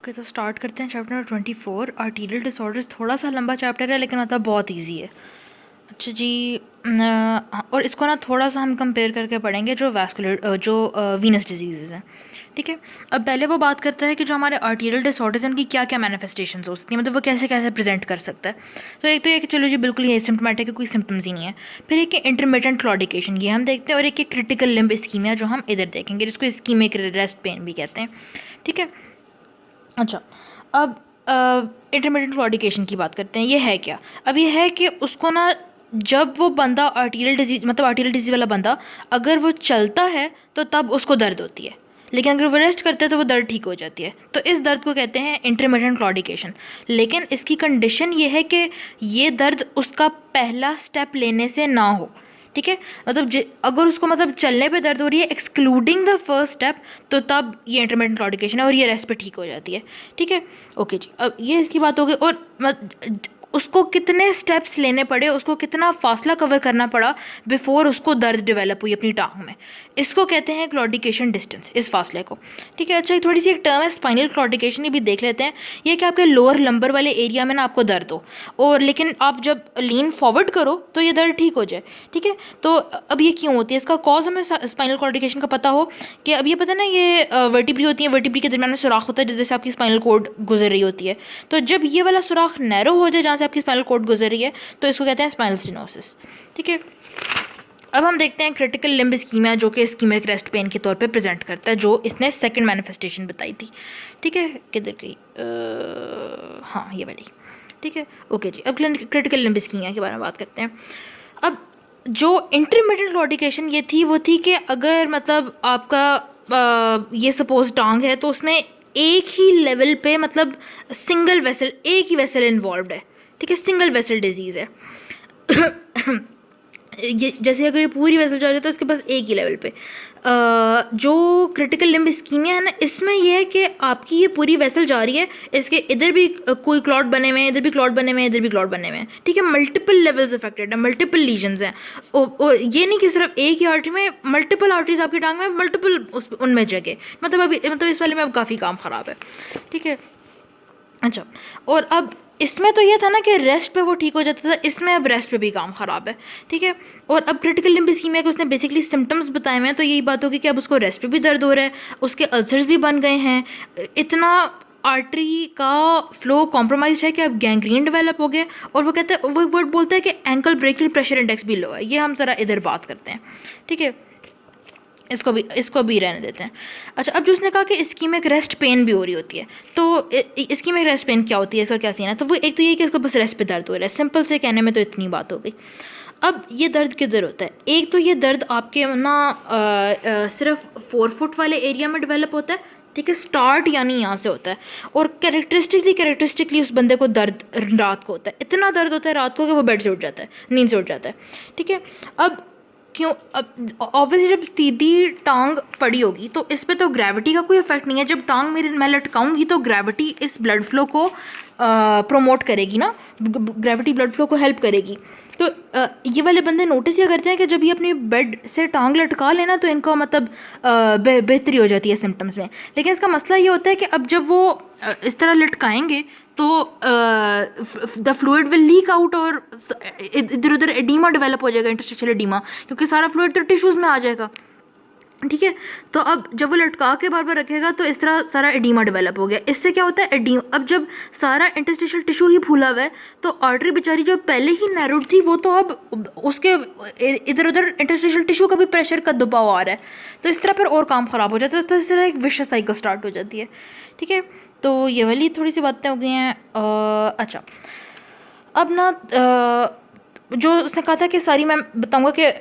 Okay, तो start करते हैं चैप्टर नंबर 24 आर्टीरियल डिसऑर्डर्स। थोड़ा सा लंबा चैप्टर है लेकिन मतलब बहुत इजी है। अच्छा जी। और इसको ना थोड़ा सा हम कंपेयर करके पढ़ेंगे जो वैस्कुलर जो वीनस डिजीज़ हैं। ठीक है। अब पहले वो बात करता है कि जो हमारे आर्टीरियल डिसऑर्डर्स हैं उनकी क्या क्या मैनिफेस्टेशंस हो सकती हैं, मतलब वो कैसे कैसे प्रेजेंट कर सकता है। तो एक तो ये कि चलो जी बिल्कुल ये सिम्टमेटिक है, कोई सिम्टम्स ही नहीं है। फिर एक इंटरमिटेंट क्लॉडिकेशन, ये हम देखते हैं, और एक क्रिटिकल लिम्ब इस्कीमिया जो हम इधर देखेंगे, जिसको इस्कीमिक रेस्ट पेन भी कहते हैं। ठीक है। अच्छा, अब इंटरमिटेंट क्लॉडिकेशन की बात करते हैं। ये है क्या? अब ये है कि उसको ना जब वो बंदा आर्टीरियल डिजीज, मतलब आर्टीरियल डिजीज वाला बंदा अगर वो चलता है तो तब उसको दर्द होती है, लेकिन अगर वो रेस्ट करते हैं तो वो दर्द ठीक हो जाती है। तो इस दर्द को कहते हैं इंटरमिटेंट क्लॉडिकेशन। लेकिन इसकी कंडीशन ये है कि ये दर्द उसका पहला स्टेप लेने से ना हो। ठीक है, मतलब अगर उसको मतलब चलने पे दर्द हो रही है एक्सक्लूडिंग द फर्स्ट स्टेप, तो तब ये इंटरमिटेंट क्लॉडिकेशन है और ये रेस्ट पे ठीक हो जाती है। ठीक है, ओके जी। अब ये इसकी बात हो गई। और उसको कितने स्टेप्स लेने पड़े, उसको कितना फासला कवर करना पड़ा बिफोर उसको दर्द डेवलप हुई अपनी टांग में, इसको कहते हैं क्लॉडिकेशन डिस्टेंस, इस फासले को। ठीक है। अच्छा, एक थोड़ी सी एक टर्म है स्पाइनल क्लॉडिकेशन, ये भी देख लेते हैं। ये कि आपके लोअर लंबर वाले एरिया में ना आपको दर्द हो, और लेकिन आप जब लीन फॉरवर्ड करो तो ये दर्द ठीक हो जाए। ठीक है। तो अब ये क्यों होती है, इसका कॉज हमें स्पाइनल क्लॉडिकेशन का पता हो कि अब ये पता है ना, ये वर्टिब्री होती है, वर्टिब्री के दरमियान में सुराख होता है जैसे आपकी स्पाइनल कोड गुजर रही होती है। तो जब ये वाला सुराख नैरो हो जाए जहाँ से आपकी स्पाइनल कोड गुजर रही है, तो इसको कहते हैं स्पाइनल स्टेनोसिस। ठीक है। अब हम देखते हैं क्रिटिकल लिम्ब इस्कीमिया, जो कि इस्कीमिक रेस्ट पेन के तौर पे प्रेजेंट करता है, जो इसने सेकंड मैनिफेस्टेशन बताई थी। ठीक है, किधर गई? हाँ, ये वाली। ठीक है, ओके जी। अब क्रिटिकल लिम्ब इस्कीमिया के बारे में बात करते हैं। अब जो इंटरमिटेंट क्लॉडिकेशन ये थी, वो थी कि अगर मतलब आपका ये सपोज टांग है तो उसमें एक ही लेवल पे मतलब सिंगल वेसल, एक ही वेसल इन्वॉल्व है। ठीक है, सिंगल वेसल डिजीज़ है। ये जैसे अगर ये पूरी वेसल जा रही है तो इसके पास एक ही लेवल पे जो क्रिटिकल लिम्ब इस्कीमिया है ना, इसमें यह है कि आपकी ये पूरी वेसल जा रही है, इसके इधर भी कोई क्लॉट बने हुए हैं, इधर भी क्लॉट बने हुए हैं, इधर भी क्लॉट बने हुए हैं। ठीक है, मल्टीपल लेवल्स अफेक्टेड है, मल्टीपल लीजन्स हैं। और ये नहीं कि सिर्फ एक ही आर्टरी में, मल्टीपल आर्टरीज आपकी टांग में, मल्टीपल उनमें जगह, मतलब अभी मतलब इस वाले में अब काफ़ी काम ख़राब है। ठीक है। अच्छा, और अब इसमें तो ये था ना कि रेस्ट पे वो ठीक हो जाता था, इसमें अब रेस्ट पे भी काम ख़राब है। ठीक है। और अब क्रिटिकल लिम्ब इस्कीमिया के उसने बेसिकली सिम्टम्स बताए हुए हैं, तो यही बात होगी कि अब उसको रेस्ट पे भी दर्द हो रहा है, उसके अल्सर्स भी बन गए हैं, इतना आर्टरी का फ्लो कॉम्प्रोमाइज है कि अब गैंग्रीन डेवलप हो गया। और वो कहते हैं, वो वर्ड बोलता है कि एंकल ब्रेकिंग प्रेशर इंडेक्स भी लो है। ये हम ज़रा इधर बात करते हैं। ठीक है, इसको भी रहने देते हैं। अच्छा, अब जो उसने कहा कि इस्कीमिक रेस्ट पेन भी हो रही होती है, तो इस्कीमिक रेस्ट पेन क्या होती है, इसका क्या सीन है? तो वो एक तो ये कि इसको बस रेस्ट पे दर्द हो रहा है, सिंपल से कहने में तो इतनी बात हो गई। अब ये दर्द किधर होता है? एक तो ये दर्द आपके ना सिर्फ 4 फुट वाले एरिया में डेवलप होता है। ठीक है, स्टार्ट यानी यहाँ से होता है, और कैरेक्टरिस्टिकली उस बंदे को दर्द रात को होता है, इतना दर्द होता है रात को कि वो बेड से उठ जाता है, नींद से उठ जाता है। ठीक है। अब क्यों? अब ऑब्वियसली जब सीधी टांग पड़ी होगी तो इस पर तो ग्रेविटी का कोई इफेक्ट नहीं है। जब टांग मेरी मैं लटकाऊंगी तो ग्रेविटी इस ब्लड फ्लो को प्रोमोट करेगी ना, ग्रेविटी ब्लड फ्लो को हेल्प करेगी। तो ये वाले बंदे नोटिस क्या करते हैं कि जब ये अपनी बेड से टांग लटका लेना तो इनका मतलब बेहतरी हो जाती है सिम्टम्स में। लेकिन इसका मसला ये होता है कि अब जब वो इस तरह लटकाएंगे तो the fluid will leak out, और इधर उधर एडीमा डेवलप हो जाएगा, इंटरस्टिशियल एडीमा, क्योंकि सारा फ्लूइड तो टिश्यूज़ में आ जाएगा। ठीक है। तो अब जब वो लटका के बार बार रखेगा तो इस तरह सारा एडीमा डेवलप हो गया। इससे क्या होता है, एडीमा, अब जब सारा इंटरस्टिशियल टिश्यू ही फूला हुआ है तो आर्टरी बेचारी जो पहले ही नैरोड थी वो तो अब उसके इधर उधर इंटरस्टिशियल टिश्यू का भी प्रेशर का दबाव आ रहा है, तो इस तरह पर और काम ख़राब हो जाता है। तो इस तरह एक विशियस साइकिल स्टार्ट हो जाती है। ठीक है, तो ये वाली थोड़ी सी बातें हो गई हैं। अच्छा, अब ना जो उसने कहा था कि सारी मैं बताऊंगा कि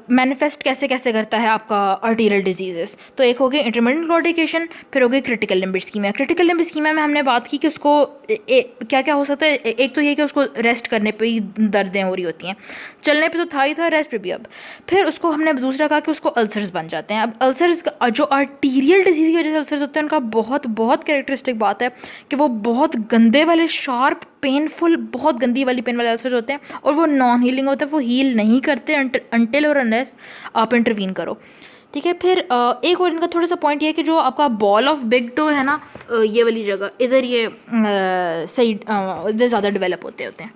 मैनिफेस्ट कैसे कैसे करता है आपका आर्टीरियल डिजीजेस। तो एक हो गई इंटरमिटेंट क्लॉडिकेशन, फिर हो गई critical limb ischemia. Critical limb ischemia में हमने बात की कि उसको क्या क्या हो सकता है। एक तो ये कि उसको रेस्ट करने पे ही दर्दें हो रही होती हैं, चलने पे तो था ही था, रेस्ट पे भी। अब फिर उसको हमने दूसरा कहा कि उसको अल्सर्स बन जाते हैं। अब अल्सर्स जो आर्टीरियल डिजीज़ की वजह से अल्सर्स होते हैं, उनका बहुत बहुत कैरेक्टरिस्टिक बात है कि वो बहुत गंदे वाले शार्प पेनफुल, बहुत गंदी वाली पेन वाले अल्सर्स होते हैं, और वो नॉन हीलिंग होते हैं, वो हील नहीं करते अनटिल और अनलेस आप इंटरवीन करो। ठीक है। फिर एक और इनका थोड़ा सा पॉइंट ये है कि जो आपका बॉल ऑफ बिग टो है ना, ये वाली जगह इधर, ये सही इधर ज़्यादा डेवलप होते हैं।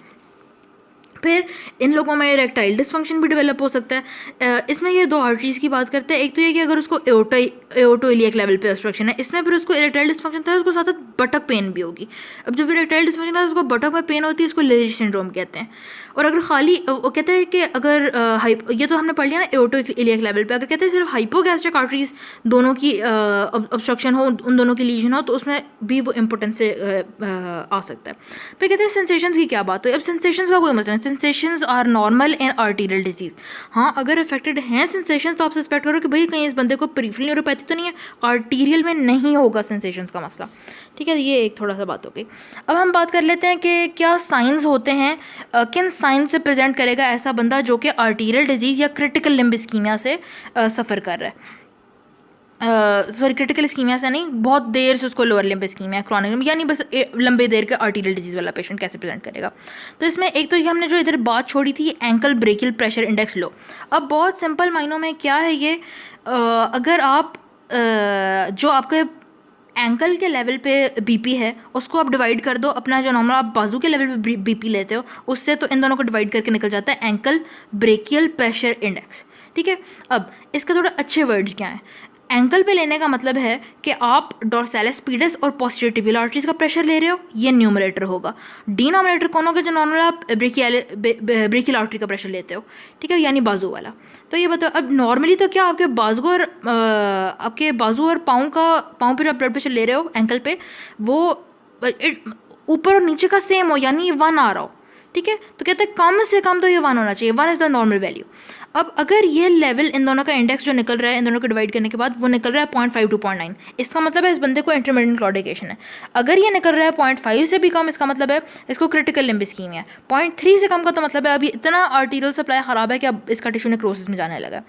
फिर इन लोगों में इरेक्टाइल डिसफंक्शन भी डेवलप हो सकता है। इसमें ये दो आर्टरीज की बात करते हैं। एक तो ये कि अगर उसको एओटोइलियक लेवल पे ऑब्स्ट्रक्शन है, इसमें फिर उसको इरेक्टाइल डिसफंक्शन था, उसको साथ साथ बटक पेन भी होगी। अब जब इरेक्टाइल डिसफंक्शन है उसको बटक में पेन होती है, इसको लेरी सिंड्रोम कहते हैं। और अगर खाली वो कहते हैं कि अगर ये तो हमने पढ़ लिया ना एओटोइलियक लेवल पे, अगर कहते हैं सिर्फ हाइपोगैस्ट्रिक आर्टरीज दोनों की ऑब्स्ट्रक्शन हो, उन दोनों की लीजन हो, तो उसमें भी वो इम्पोर्टेंस से आ सकता है। फिर कहते हैं सेंसेशंस की क्या बात हो। अब सेंसेशंस का कोई मतलब नहीं, sensations are normal in arterial disease. हाँ, अगर अफेक्टेड हैं सेंसेशंस तो आप सस्पेक्ट करो कि भाई कहीं इस बंदे को पेरिफेरल न्यूरोपैथी तो नहीं है, आर्टीरियल में नहीं होगा सेंसेशंस का मसला। ठीक है, ये एक थोड़ा सा बात हो गई। अब हम बात कर लेते हैं कि क्या साइंस होते हैं, किन साइंस से प्रेजेंट करेगा ऐसा बंदा जो कि आर्टीरियल डिजीज़ या क्रिटिकल लिम्ब इस्कीमिया से सफ़र कर रहा है। सॉरी, क्रिटिकल इस्कीमिया से नहीं, बहुत देर से उसको lower limb ischemia, chronic limb, यानी बस लंबे देर का आर्टीरियल डिजीज़ वाला पेशेंट कैसे प्रेजेंट करेगा। तो इसमें एक तो ये हमने जो इधर बात छोड़ी थी, एंकल ब्रेकियल प्रेशर इंडेक्स लो। अब बहुत सिंपल मायनों में क्या है ये, अगर आप जो आपके एंकल के लेवल पे बीपी है उसको आप डिवाइड कर दो अपना जो नॉर्मल आप बाजू के लेवल पे बीपी लेते हो उससे, तो इन दोनों को डिवाइड करके निकल जाता है एंकल ब्रेकियल प्रेशर इंडेक्स। ठीक है, अब इसके थोड़े अच्छे वर्ड्स क्या हैं। एंकल पे लेने का मतलब है कि आप डॉर्सैलिस पीडस और पोस्टीरियर टिबियल आर्टरीज का प्रेशर ले रहे हो, ये न्यूमरेटर होगा। डिनोमिनेटर कौन होगा, जो नॉर्मल आप ब्रेकियल आर्टरी का प्रेशर लेते हो, ठीक है, यानी बाजू वाला। तो ये बताओ, अब नॉर्मली तो क्या आपके बाजू और पाँव पे जो ब्लड प्रेशर ले रहे हो एंकल पे, वो ऊपर और नीचे का सेम हो, यानी 1 आ रहा हो। ठीक है, तो कहते हैं कम से कम तो ये 1 होना चाहिए, 1 इज़ द नॉर्मल वैल्यू। अब अगर ये लेवल इन दोनों का इंडेक्स जो निकल रहा है इन दोनों को डिवाइड करने के बाद वो निकल रहा है 0.5 to 0.9, इसका मतलब है इस बंदे को इंटरमीडिएट क्लॉडिकेशन है। अगर ये निकल रहा है 0.5 से भी कम, इसका मतलब है इसको क्रिटिकल लिम्ब इस्कीमिया है। 0.3 से कम का तो मतलब है अभी इतना आर्टीरियल सप्लाई ख़राब है कि अब इसका टिश्यू नेक्रोसिस में जाने लगा।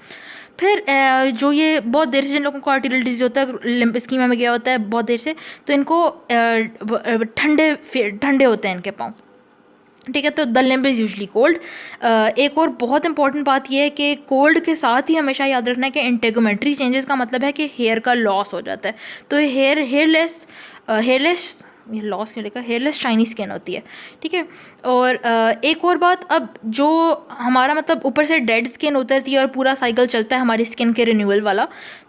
फिर जो ये बहुत देर से जिन लोगों को आर्टीरियल डिजीज होता है, लिम्ब इस्कीमिया में गया होता है बहुत देर से, तो इनको ठंडे होते हैं इनके पाँव। ठीक है, तो the limb is usually cold. एक और बहुत इंपॉर्टेंट बात यह है कि कोल्ड के साथ ही हमेशा याद रखना है कि इंटेगोमेट्री चेंजेस का मतलब है कि हेयर का लॉस हो जाता है। तो हेयरलेस ये लॉस क्या लिखा, हेयरलेस शाइनी स्किन होती है। ठीक है, और एक और बात, अब जो हमारा मतलब ऊपर से डेड स्किन उतरती है और पूरा साइकिल चलता है हमारी स्किन के रिन्यूअल वाला,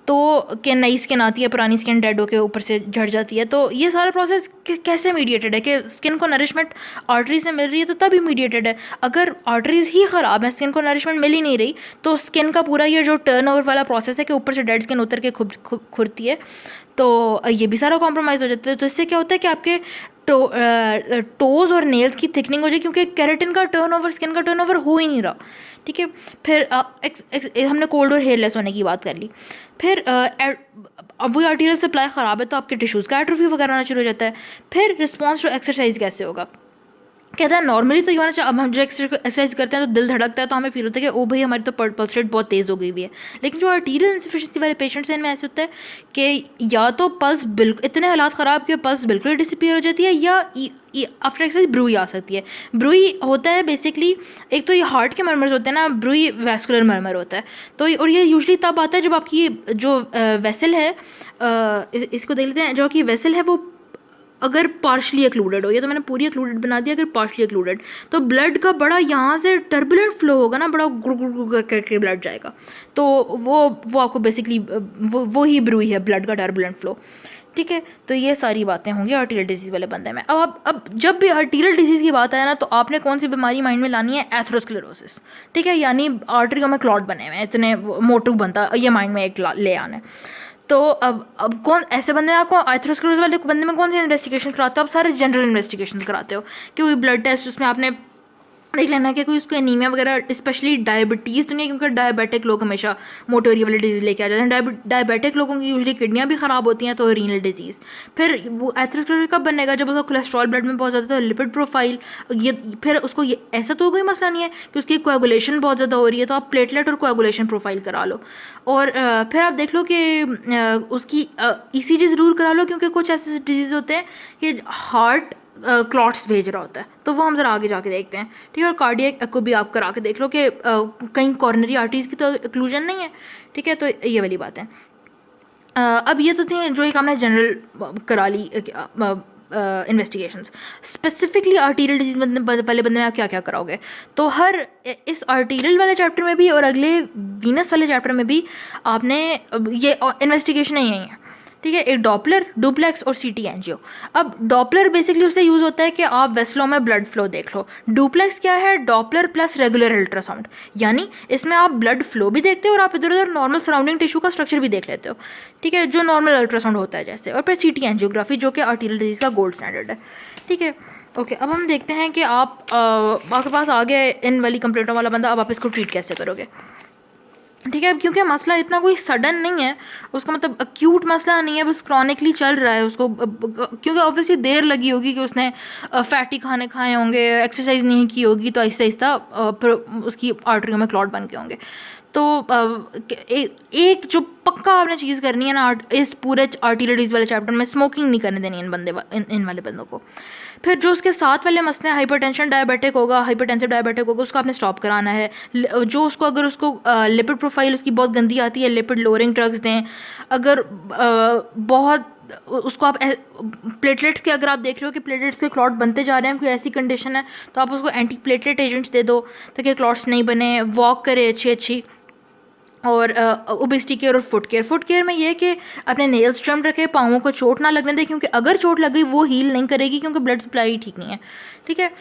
तो कि नई स्किन आती है, पुरानी स्किन डेड होकर ऊपर से झड़ जाती है। तो ये सारा प्रोसेस कैसे मीडिएटेड है कि स्किन को नरिशमेंट आर्टरी से मिल रही है तो तभी मीडिएटेड है। अगर आर्टरीज ही ख़राब है, स्किन को नरिशमेंट मिल ही नहीं रही, तो स्किन का पूरा ये जो टर्नओवर वाला प्रोसेस है कि ऊपर से डेड स्किन उतर के खुरती है, तो ये भी सारा कॉम्प्रोमाइज़ हो जाता है। तो इससे क्या होता है कि आपके टोज़ और नेल्स की थिकनिंग हो जाए, क्योंकि केराटिन का टर्नओवर, स्किन का टर्नओवर हो ही नहीं रहा। ठीक है, फिर हमने कोल्ड और हेयरलेस होने की बात कर ली। फिर अब वो आर्टीरियल सप्लाई ख़राब है तो आपके टिश्यूज़ का एट्रोफी वगैरह आना शुरू हो जाता है। फिर रिस्पॉन्स टू एक्सरसाइज कैसे होगा, कहता है नॉर्मली तो ये होना चाहिए। अब हम जो एक्सरसाइज करते हैं तो दिल धड़कता है, तो हमें फील होता है कि ओ भाई हमारी तो पल्स रेट बहुत तेज़ हो गई हुई है। लेकिन जो आर्टीरियल इंसफिशिएंसी वाले पेशेंट्स हैं इनमें ऐसे होता है कि या तो पल्स बिल्कुल इतने हालात ख़राब कि पल्स बिल्कुल ही डिसअपीयर हो जाती है, या आफ्टर एक्सरसाइज ब्रूई आ सकती है। ब्रूई होता है बेसिकली, एक तो ये हार्ट के मरमर्स होते हैं ना, ब्रूई वैस्कुलर मरमर होता है। तो और ये यूजली तब आता है जब आपकी जो वेसल है, इसको देख लेते हैं, जो आपकी वेसल है वो अगर पार्शली एक्लूडेड हो, या तो मैंने पूरी एक्लूडेड बना दिया, अगर पार्शली एक्लूडेड तो ब्लड का बड़ा यहाँ से टर्बुलेंट फ्लो होगा ना, बड़ा गुड़ गुड़ गुड़ करके ब्लड जाएगा, तो वो आपको बेसिकली वो ही ब्रूई है, ब्लड का टर्बुलेंट फ्लो। ठीक है, तो ये सारी बातें होंगी आर्टीरियल डिजीज़ वाले बंदे में। अब जब भी आर्टीरियल डिजीज़ की बात आए ना, तो आपने कौन सी बीमारी माइंड में लानी है, एथरोस्क्लेरोसिस। ठीक है, यानी आर्टरियों में क्लॉट बने हुए हैं, इतने मोटू बनता, ये माइंड में एक ले आना है। तो अब कौन ऐसे बंदे में आपको एथरोस्क्लेरोसिस वाले बंदे में कौन सी इन्वेस्टिगेशन कराते हो, आप सारे जनरल इन्वेस्टिगेशन कराते हो कि कोई ब्लड टेस्ट उसमें आपने देख लेना कि कोई उसको एनीमिया वगैरह, स्पेशली डायबिटीज़ तो नहीं, क्योंकि डायबिटिक लोग हमेशा मोटोरी वाली डिजीज़ लेके आ जाते हैं। डायबिटिक लोगों की यूजली किडनियाँ भी ख़राब होती हैं, तो रीनल डिजीज़। फिर वो एथरोस्क्लेरोसिस कब बनेगा, जब उसका कोलेस्ट्रॉल ब्लड में बहुत ज़्यादा, तो लिपिड प्रोफाइल ये, फिर उसको ये ऐसा तो कोई मसला नहीं है कि उसकी कोएगुलेशन बहुत ज़्यादा हो रही है, तो आप प्लेटलेट और कोएगुलेशन प्रोफाइल करा लो। और फिर आप देख लो कि उसकी ECG ज़रूर करा लो, क्योंकि कुछ ऐसे डिजीज़ होते हैं कि हार्ट क्लॉट्स भेज रहा होता है, तो वो हम ज़रा आगे जाके देखते हैं, ठीक है। और कार्डियक एको भी आप करा के देख लो कि कहीं कॉर्नरी आर्टरीज की तो एक्लूजन नहीं है, ठीक है। तो ये वाली बात है। अब ये तो थी जो एक हमने जनरल करा ली इन्वेस्टिगेशंस। स्पेसिफिकली आर्टीरियल डिजीज वाले बंदे में आप क्या क्या कराओगे, तो हर इस आर्टीरियल वाले चैप्टर में भी और अगले वीनस वाले चैप्टर में भी आपने ये इन्वेस्टिगेशन ही है, ठीक है। एक डॉपलर, डुप्लेक्स और सीटी एंजियो। अब डॉपलर बेसिकली उससे यूज़ होता है कि आप वेसलों में ब्लड फ्लो देख लो। डुप्लेक्स क्या है, डॉपलर प्लस रेगुलर अल्ट्रासाउंड, यानी इसमें आप ब्लड फ्लो भी देखते हो और आप इधर उधर नॉर्मल सराउंडिंग टिश्यू का स्ट्रक्चर भी देख लेते हो, ठीक है, जो नॉर्मल अल्ट्रासाउंड होता है जैसे। और फिर सीटी एंजियोग्राफी जो कि आर्टीरियल डिजीज़ का गोल्ड स्टैंडर्ड है, ठीक है। ओके, अब हम देखते हैं कि आपके पास आ गया इन वाली कंप्लेंटों वाला बंदा, अब आप इसको ट्रीट कैसे करोगे, ठीक है। क्योंकि मसला इतना कोई सडन नहीं है, उसका मतलब अक्यूट मसला नहीं है, बस क्रॉनिकली चल रहा है उसको, क्योंकि ऑब्वियसली देर लगी होगी कि उसने फैटी खाने खाए होंगे, एक्सरसाइज नहीं की होगी, तो आहिस्ता आहिस्ता उसकी आर्टरियों में क्लॉट बन के होंगे। तो एक जो पक्का आपने चीज़ करनी है ना इस पूरे आर्टीरियल डिजीज वाले चैप्टर में, स्मोकिंग नहीं करने देनी इन वाले बंदों को। फिर जो उसके साथ वाले मसले, हाइपरटेंशन डायबिटिक होगा, हाइपरटेंसिव डायबिटिक होगा, उसको आपने स्टॉप कराना है। जो उसको अगर उसको लिपिड प्रोफाइल उसकी बहुत गंदी आती है, लिपिड लोअरिंग ड्रग्स दें। अगर बहुत उसको आप प्लेटलेट्स के, अगर आप देख रहे हो कि प्लेटलेट्स के क्लॉट बनते जा रहे हैं, कोई ऐसी कंडीशन है, तो आप उसको एंटी प्लेटलेट एजेंट्स दे दो ताकि क्लॉट्स नहीं बने। वॉक करे अच्छी। और ओबेसिटी केयर और फुट केयर में ये है कि अपने नेल्स ट्रिम रखे, पाँवों को चोट ना लगने दें, क्योंकि अगर चोट लग गई वो हील नहीं करेगी, क्योंकि ब्लड सप्लाई ठीक नहीं है, ठीक है।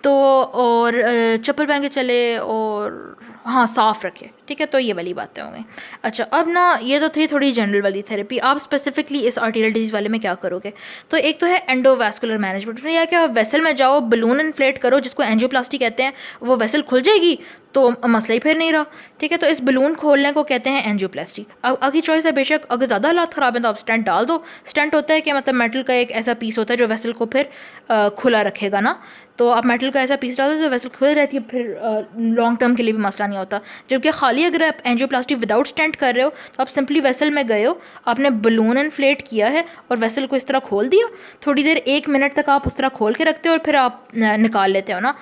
तो और चप्पल पहन के चले, और हाँ साफ़ रखे, ठीक है। तो ये वाली बातें होंगी। अच्छा, अब ना ये तो थी थोड़ी जनरल वाली थेरेपी। आप स्पेसिफिकली इस आर्टीरियल डिजीज़ वाले में क्या करोगे, तो एक तो है एंडोवास्कुलर मैनेजमेंट, या कि आप वेसल में जाओ, बलून इन्फ्लेट करो, जिसको एंजियोप्लास्टी कहते हैं, वो वेसल खुल जाएगी तो मसला ही फिर नहीं रहा, ठीक है। तो इस बलून खोलने को कहते हैं एंजियोप्लास्टी। अब आपकी चॉइस है, बेशक अगर ज़्यादा हालात ख़राब हैं तो आप स्टेंट डाल दो। स्टेंट होता है कि मतलब मेटल का एक ऐसा पीस होता है जो वेसल को फिर खुला रखेगा ना, तो आप मेटल का ऐसा पीस डालते हो तो वेसल खुल रहती है, फिर लॉन्ग टर्म के लिए भी मसला नहीं होता। जबकि खाली अगर आप एंजियोप्लास्टी विदाउट स्टेंट कर रहे हो, तो आप सिंपली वेसल में गए हो, आपने बलून इन्फ्लेट किया है और वेसल को इस तरह खोल दिया, थोड़ी देर 1 मिनट तक आप उस तरह खोल के रखते हो और फिर आप निकाल लेते हो ना,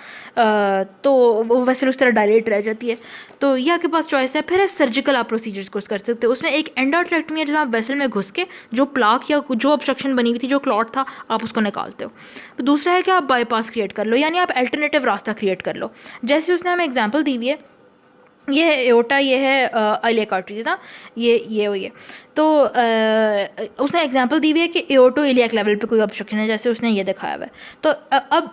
तो वो वेसल उस तरह डायलेट रह जाती है। तो ये आपके पास चॉइस है। फिर है सर्जिकल, आप प्रोसीजर्स को कर सकते हो। उसमें एक एंडोट्रेक्टमी है, जहाँ आप वेसल में घुस के जो प्लाक या जो ऑब्स्ट्रक्शन बनी हुई थी, जो क्लॉट था, आप उसको निकालते हो। तो दूसरा है कि आप बाईपास क्रिएट कर लो, यानी आप अल्टरनेटिव रास्ता क्रिएट कर लो। जैसे उसने हमें एग्जाम्पल दी हुई है, ये है एओर्टा, ये है इलियक आर्टरीज ना, ये तो उसने एग्जांपल दी हुई है कि एओर्टो इलियक लेवल पे कोई ऑब्स्ट्रक्शन है, जैसे उसने ये दिखाया हुआ है। तो अब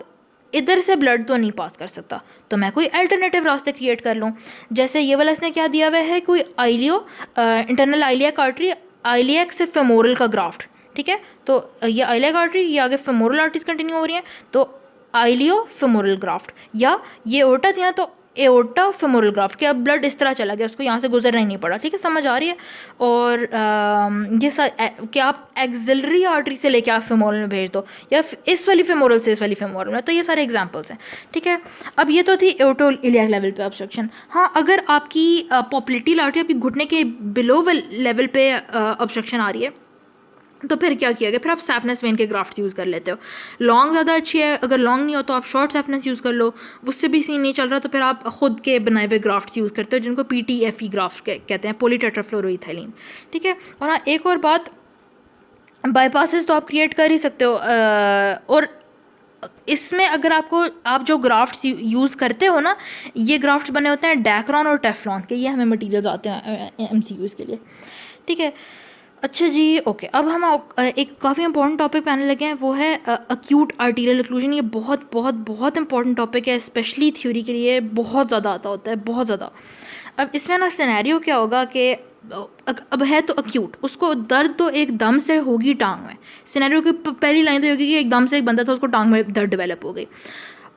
इधर से ब्लड तो नहीं पास कर सकता, तो मैं कोई अल्टरनेटिव रास्ते क्रिएट कर लूँ। जैसे ये वाला इसने क्या दिया हुआ है, कोई आइलियो इंटरनल आइलियक आर्टरी, आइलियक से फेमोरल का ग्राफ्ट, ठीक है। तो ये आइलियक आर्टरी, ये आगे फेमोरल आर्टरीज कंटिन्यू हो रही हैं, तो आइलियो फेमोरल ग्राफ्ट। या ये एओर्टा थी ना, तो एओर्टा फेमोरल ग्राफ्ट के अब ब्लड इस तरह चला गया, उसको यहाँ से गुजरना ही नहीं पड़ा, ठीक है, समझ आ रही है। और ये क्या आप एक्सिलरी आर्टरी से लेके आप फेमोरल में भेज दो, या इस वाली फेमोरल से इस वाली फेमोरल में, तो ये सारे एग्जांपल्स हैं, ठीक है। अब ये तो थी एओर्टो इलियक लेवल पे ऑब्स्ट्रक्शन। हाँ, अगर आपकी पॉप्लिटी आर्टरी आपकी घुटने के बिलो लेवल पे ऑब्स्ट्रक्शन आ रही है, तो फिर क्या किया गया, फिर आप सैफनेस वेन के ग्राफ्ट यूज़ कर लेते हो। लॉन्ग ज़्यादा अच्छी है, अगर लॉन्ग नहीं हो तो आप शॉर्ट सैफनेस यूज़ कर लो, उससे भी सीन नहीं चल रहा तो फिर आप खुद के बनाए हुए ग्राफ्ट यूज़ करते हो, जिनको PTFE ग्राफ्ट कहते हैं, पॉलीटेट्राफ्लोरोइथाइलिन, ठीक है। और हाँ, एक और बात, बाईपासेस तो आप क्रिएट कर ही सकते हो, और इसमें अगर आप जो ग्राफ्ट्स यूज़ करते हो ना, ये ग्राफ्ट्स बने होते हैं डैक्रॉन और टेफ्लॉन के, ये हमें मटीरियल्स आते हैं MCQs के लिए, ठीक है। अच्छा जी, ओके, अब हम एक काफ़ी इंपॉर्टेंट टॉपिक पे आने लगे हैं, वो है अक्यूट आर्टीरियल ओक्लूजन। ये बहुत बहुत बहुत इंपॉर्टेंट टॉपिक है, स्पेशली थ्योरी के लिए बहुत ज़्यादा आता होता है, बहुत ज़्यादा। अब इसमें ना सिनेरियो क्या होगा कि अब है तो अक्यूट, उसको दर्द तो एकदम से होगी टांग में। सिनेरियो की पहली लाइन तो होगी कि एकदम से एक बंदा था, उसको टांग में दर्द डेवलप हो गई।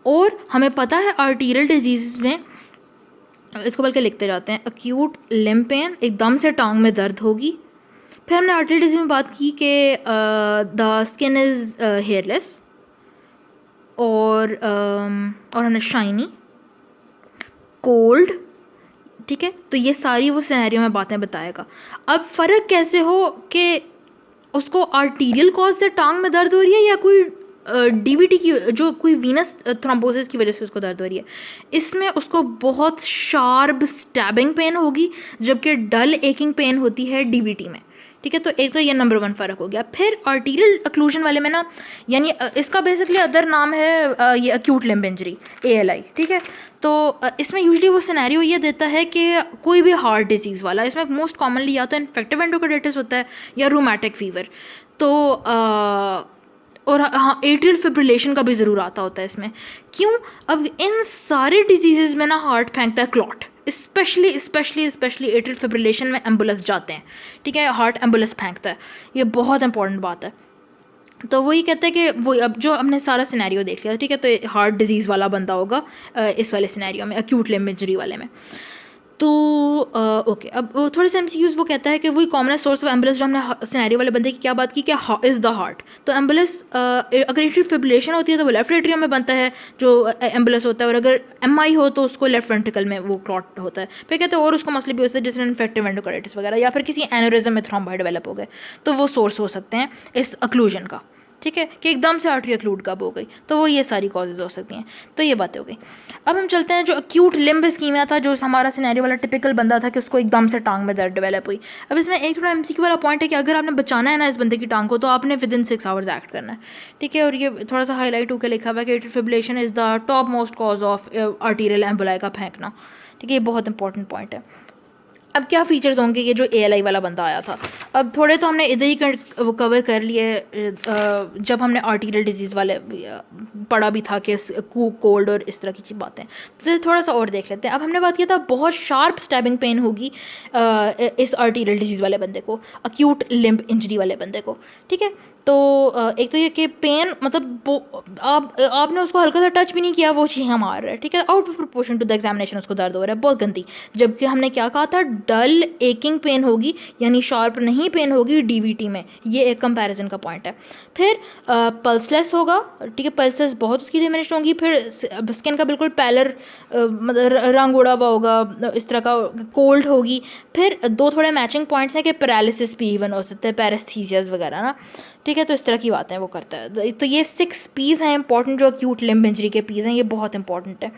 और हमें पता है आर्टीरियल डिजीज़ में, इसको बल्कि लिखते जाते हैं, अक्यूट लिम्ब पेन, एकदम से टांग में दर्द होगी। फिर हमने आर्टरी डिजीज में बात की कि द स्किन इज़ हेयरलेस, और हमने शाइनी, कोल्ड, ठीक है। तो ये सारी वो सिनेरियो में बातें बताएगा। अब फ़र्क कैसे हो कि उसको आर्टीरियल कॉज से टांग में दर्द हो रही है या कोई डीवीटी की जो कोई वीनस थ्रोम्बोसिस की वजह से उसको दर्द हो रही है, इसमें उसको बहुत शार्प स्टैबिंग पेन होगी, जबकि डल एकिंग पेन होती है डीवीटी में। ठीक है, तो एक तो ये नंबर 1 फ़र्क हो गया। फिर आर्टीरियल अक्लूजन वाले में ना, यानी इसका बेसिकली अदर नाम है ये एक्यूट लिम्ब इंजरी, ALI। ठीक है, तो इसमें यूजली वो सिनेरियो ये देता है कि कोई भी हार्ट डिजीज़ वाला, इसमें मोस्ट कॉमनली या तो इन्फेक्टिव एंडोकार्डाइटिस होता है या रूमेटिक फीवर, तो और हाँ एट्रियल फिब्रिलेशन का भी ज़रूर आता होता है इसमें। क्यों? अब इन सारे डिजीज़ में ना हार्ट फेंकता है क्लॉट, स्पेशली एट्रियल फिब्रिलेशन में एम्बुलेंस जाते हैं। ठीक है, हार्ट एम्बुलेंस फेंकता है, ये बहुत इंपॉर्टेंट बात है। तो वही कहते हैं कि वो अब जो हमने सारा सिनेरियो देख लिया, ठीक है, तो हार्ट डिजीज़ वाला बंदा होगा इस वाले सिनेरियो में, एक्यूट लिम्ब इंजरी वाले में। तो ओके, अब थोड़े से MCQs वो कहता है कि वही कॉमन सोर्स ऑफ एम्बुलेंस जो हमने सिनेरियो वाले बंदे की क्या बात की, क्या इज़ द हार्ट। तो एम्बुलेंस अगर एट्रियल फिब्रिलेशन होती है तो वो लेफ्ट एट्रियम में बनता है जो एम्बुलेंस होता है, और अगर MI हो तो उसको लेफ्ट वेंट्रिकल में वो क्लॉट होता है। फिर कहते हैं और उसको मसले भी होते हैं जिसमें इन्फेक्टिव एंडोकार्डाइटिस वगैरह, या फिर किसी एनोरिज्म में थ्रोम्बा डेवलप हो गए, तो वो सोर्स हो सकते हैं इस अक्लूजन का। ठीक है, कि एकदम से आर्टरी अक्लूड कब हो गई, तो वो ये सारी कॉजेज़ हो सकती हैं। तो ये बातें हो गई। अब हम चलते हैं जो एक्यूट लिम्ब इस्कीमिया था, जो हमारा सिनेरियो वाला टिपिकल बंदा था कि उसको एकदम से टांग में दर्द डेवलप हुई। अब इसमें एक थोड़ा MCQ वाला पॉइंट है कि अगर आपने बचाना है ना इस बंदे की टांग को, तो आपने विदिन 6 आवर्स एक्ट करना है। ठीक है, और ये थोड़ा सा हाईलाइट होकर लिखा हुआ है कि atrial fibrillation is the top most cause of arterial emboli का फेंकना। ठीक है, ये बहुत इंपॉर्टेंट पॉइंट है। अब क्या फ़ीचर्स होंगे ये जो ALI वाला बंदा आया था, अब थोड़े तो हमने इधर ही वो कवर कर लिए जब हमने आर्टीरियल डिजीज़ वाले पढ़ा भी था कि कोल्ड और इस तरह की बातें, तो थोड़ा सा और देख लेते हैं। अब हमने बात किया था बहुत शार्प स्टैबिंग पेन होगी इस आर्टीरियल डिजीज़ वाले बंदे को, एक्यूट लिम्ब इंजरी वाले बंदे को। ठीक है, तो एक तो ये कि पेन मतलब आपने उसको हल्का सा टच भी नहीं किया, वो चीज़ मार रहा है। ठीक है, out of proportion to the examination उसको दर्द हो रहा है बहुत गंदी, जबकि हमने क्या कहा था, डल एकिंग पेन होगी, यानी शार्प नहीं पेन होगी डीवीटी में। ये एक कंपैरिजन का पॉइंट है। फिर पल्सलेस होगा। ठीक है, पल्सेस बहुत उसकी डिमिनिश्ड होंगी। फिर स्किन का बिल्कुल पैलर मतलब रंग उड़ा हुआ होगा, इस तरह का कोल्ड होगी। फिर दो थोड़े मैचिंग पॉइंट्स हैं कि पैरालिसिस भी इवन हो सकता है, पैरेस्थीसियाज वगैरह ना। ठीक है, तो इस तरह की बातें वो करता है। तो ये 6 पीस हैं इंपॉर्टेंट, जो एक्यूट लिम्ब इंजरी के पीस हैं, ये बहुत इंपॉर्टेंट है।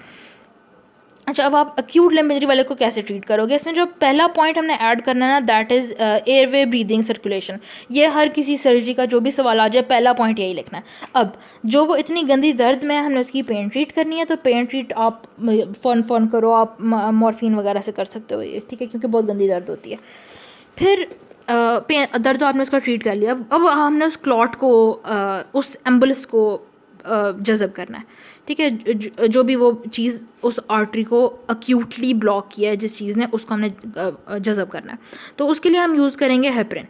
अच्छा, अब आप एक्यूट लिम्ब इंजरी वाले को कैसे ट्रीट करोगे? इसमें जो पहला पॉइंट हमने ऐड करना है ना, that is airway breathing circulation. ये हर किसी सर्जरी का जो भी सवाल आ जाए, पहला पॉइंट यही लिखना है। अब जो वो इतनी गंदी दर्द में हमने उसकी पेन ट्रीट करनी है, तो पेन ट्रीट आप फ़ोन करो, आप मॉर्फिन वगैरह से कर सकते हो ये। ठीक है, क्योंकि बहुत गंदी दर्द होती है। फिर दर्द तो आपने उसका ट्रीट कर लिया। अब हमने उस क्लॉट को उस एम्बुलेंस को जज़ब करना है। ठीक है, जो भी वो चीज़ उस आर्टरी को अक्यूटली ब्लॉक किया है जिस चीज़ ने, उसको हमने जज़ब करना है। तो उसके लिए हम यूज़ करेंगे हेपरिन।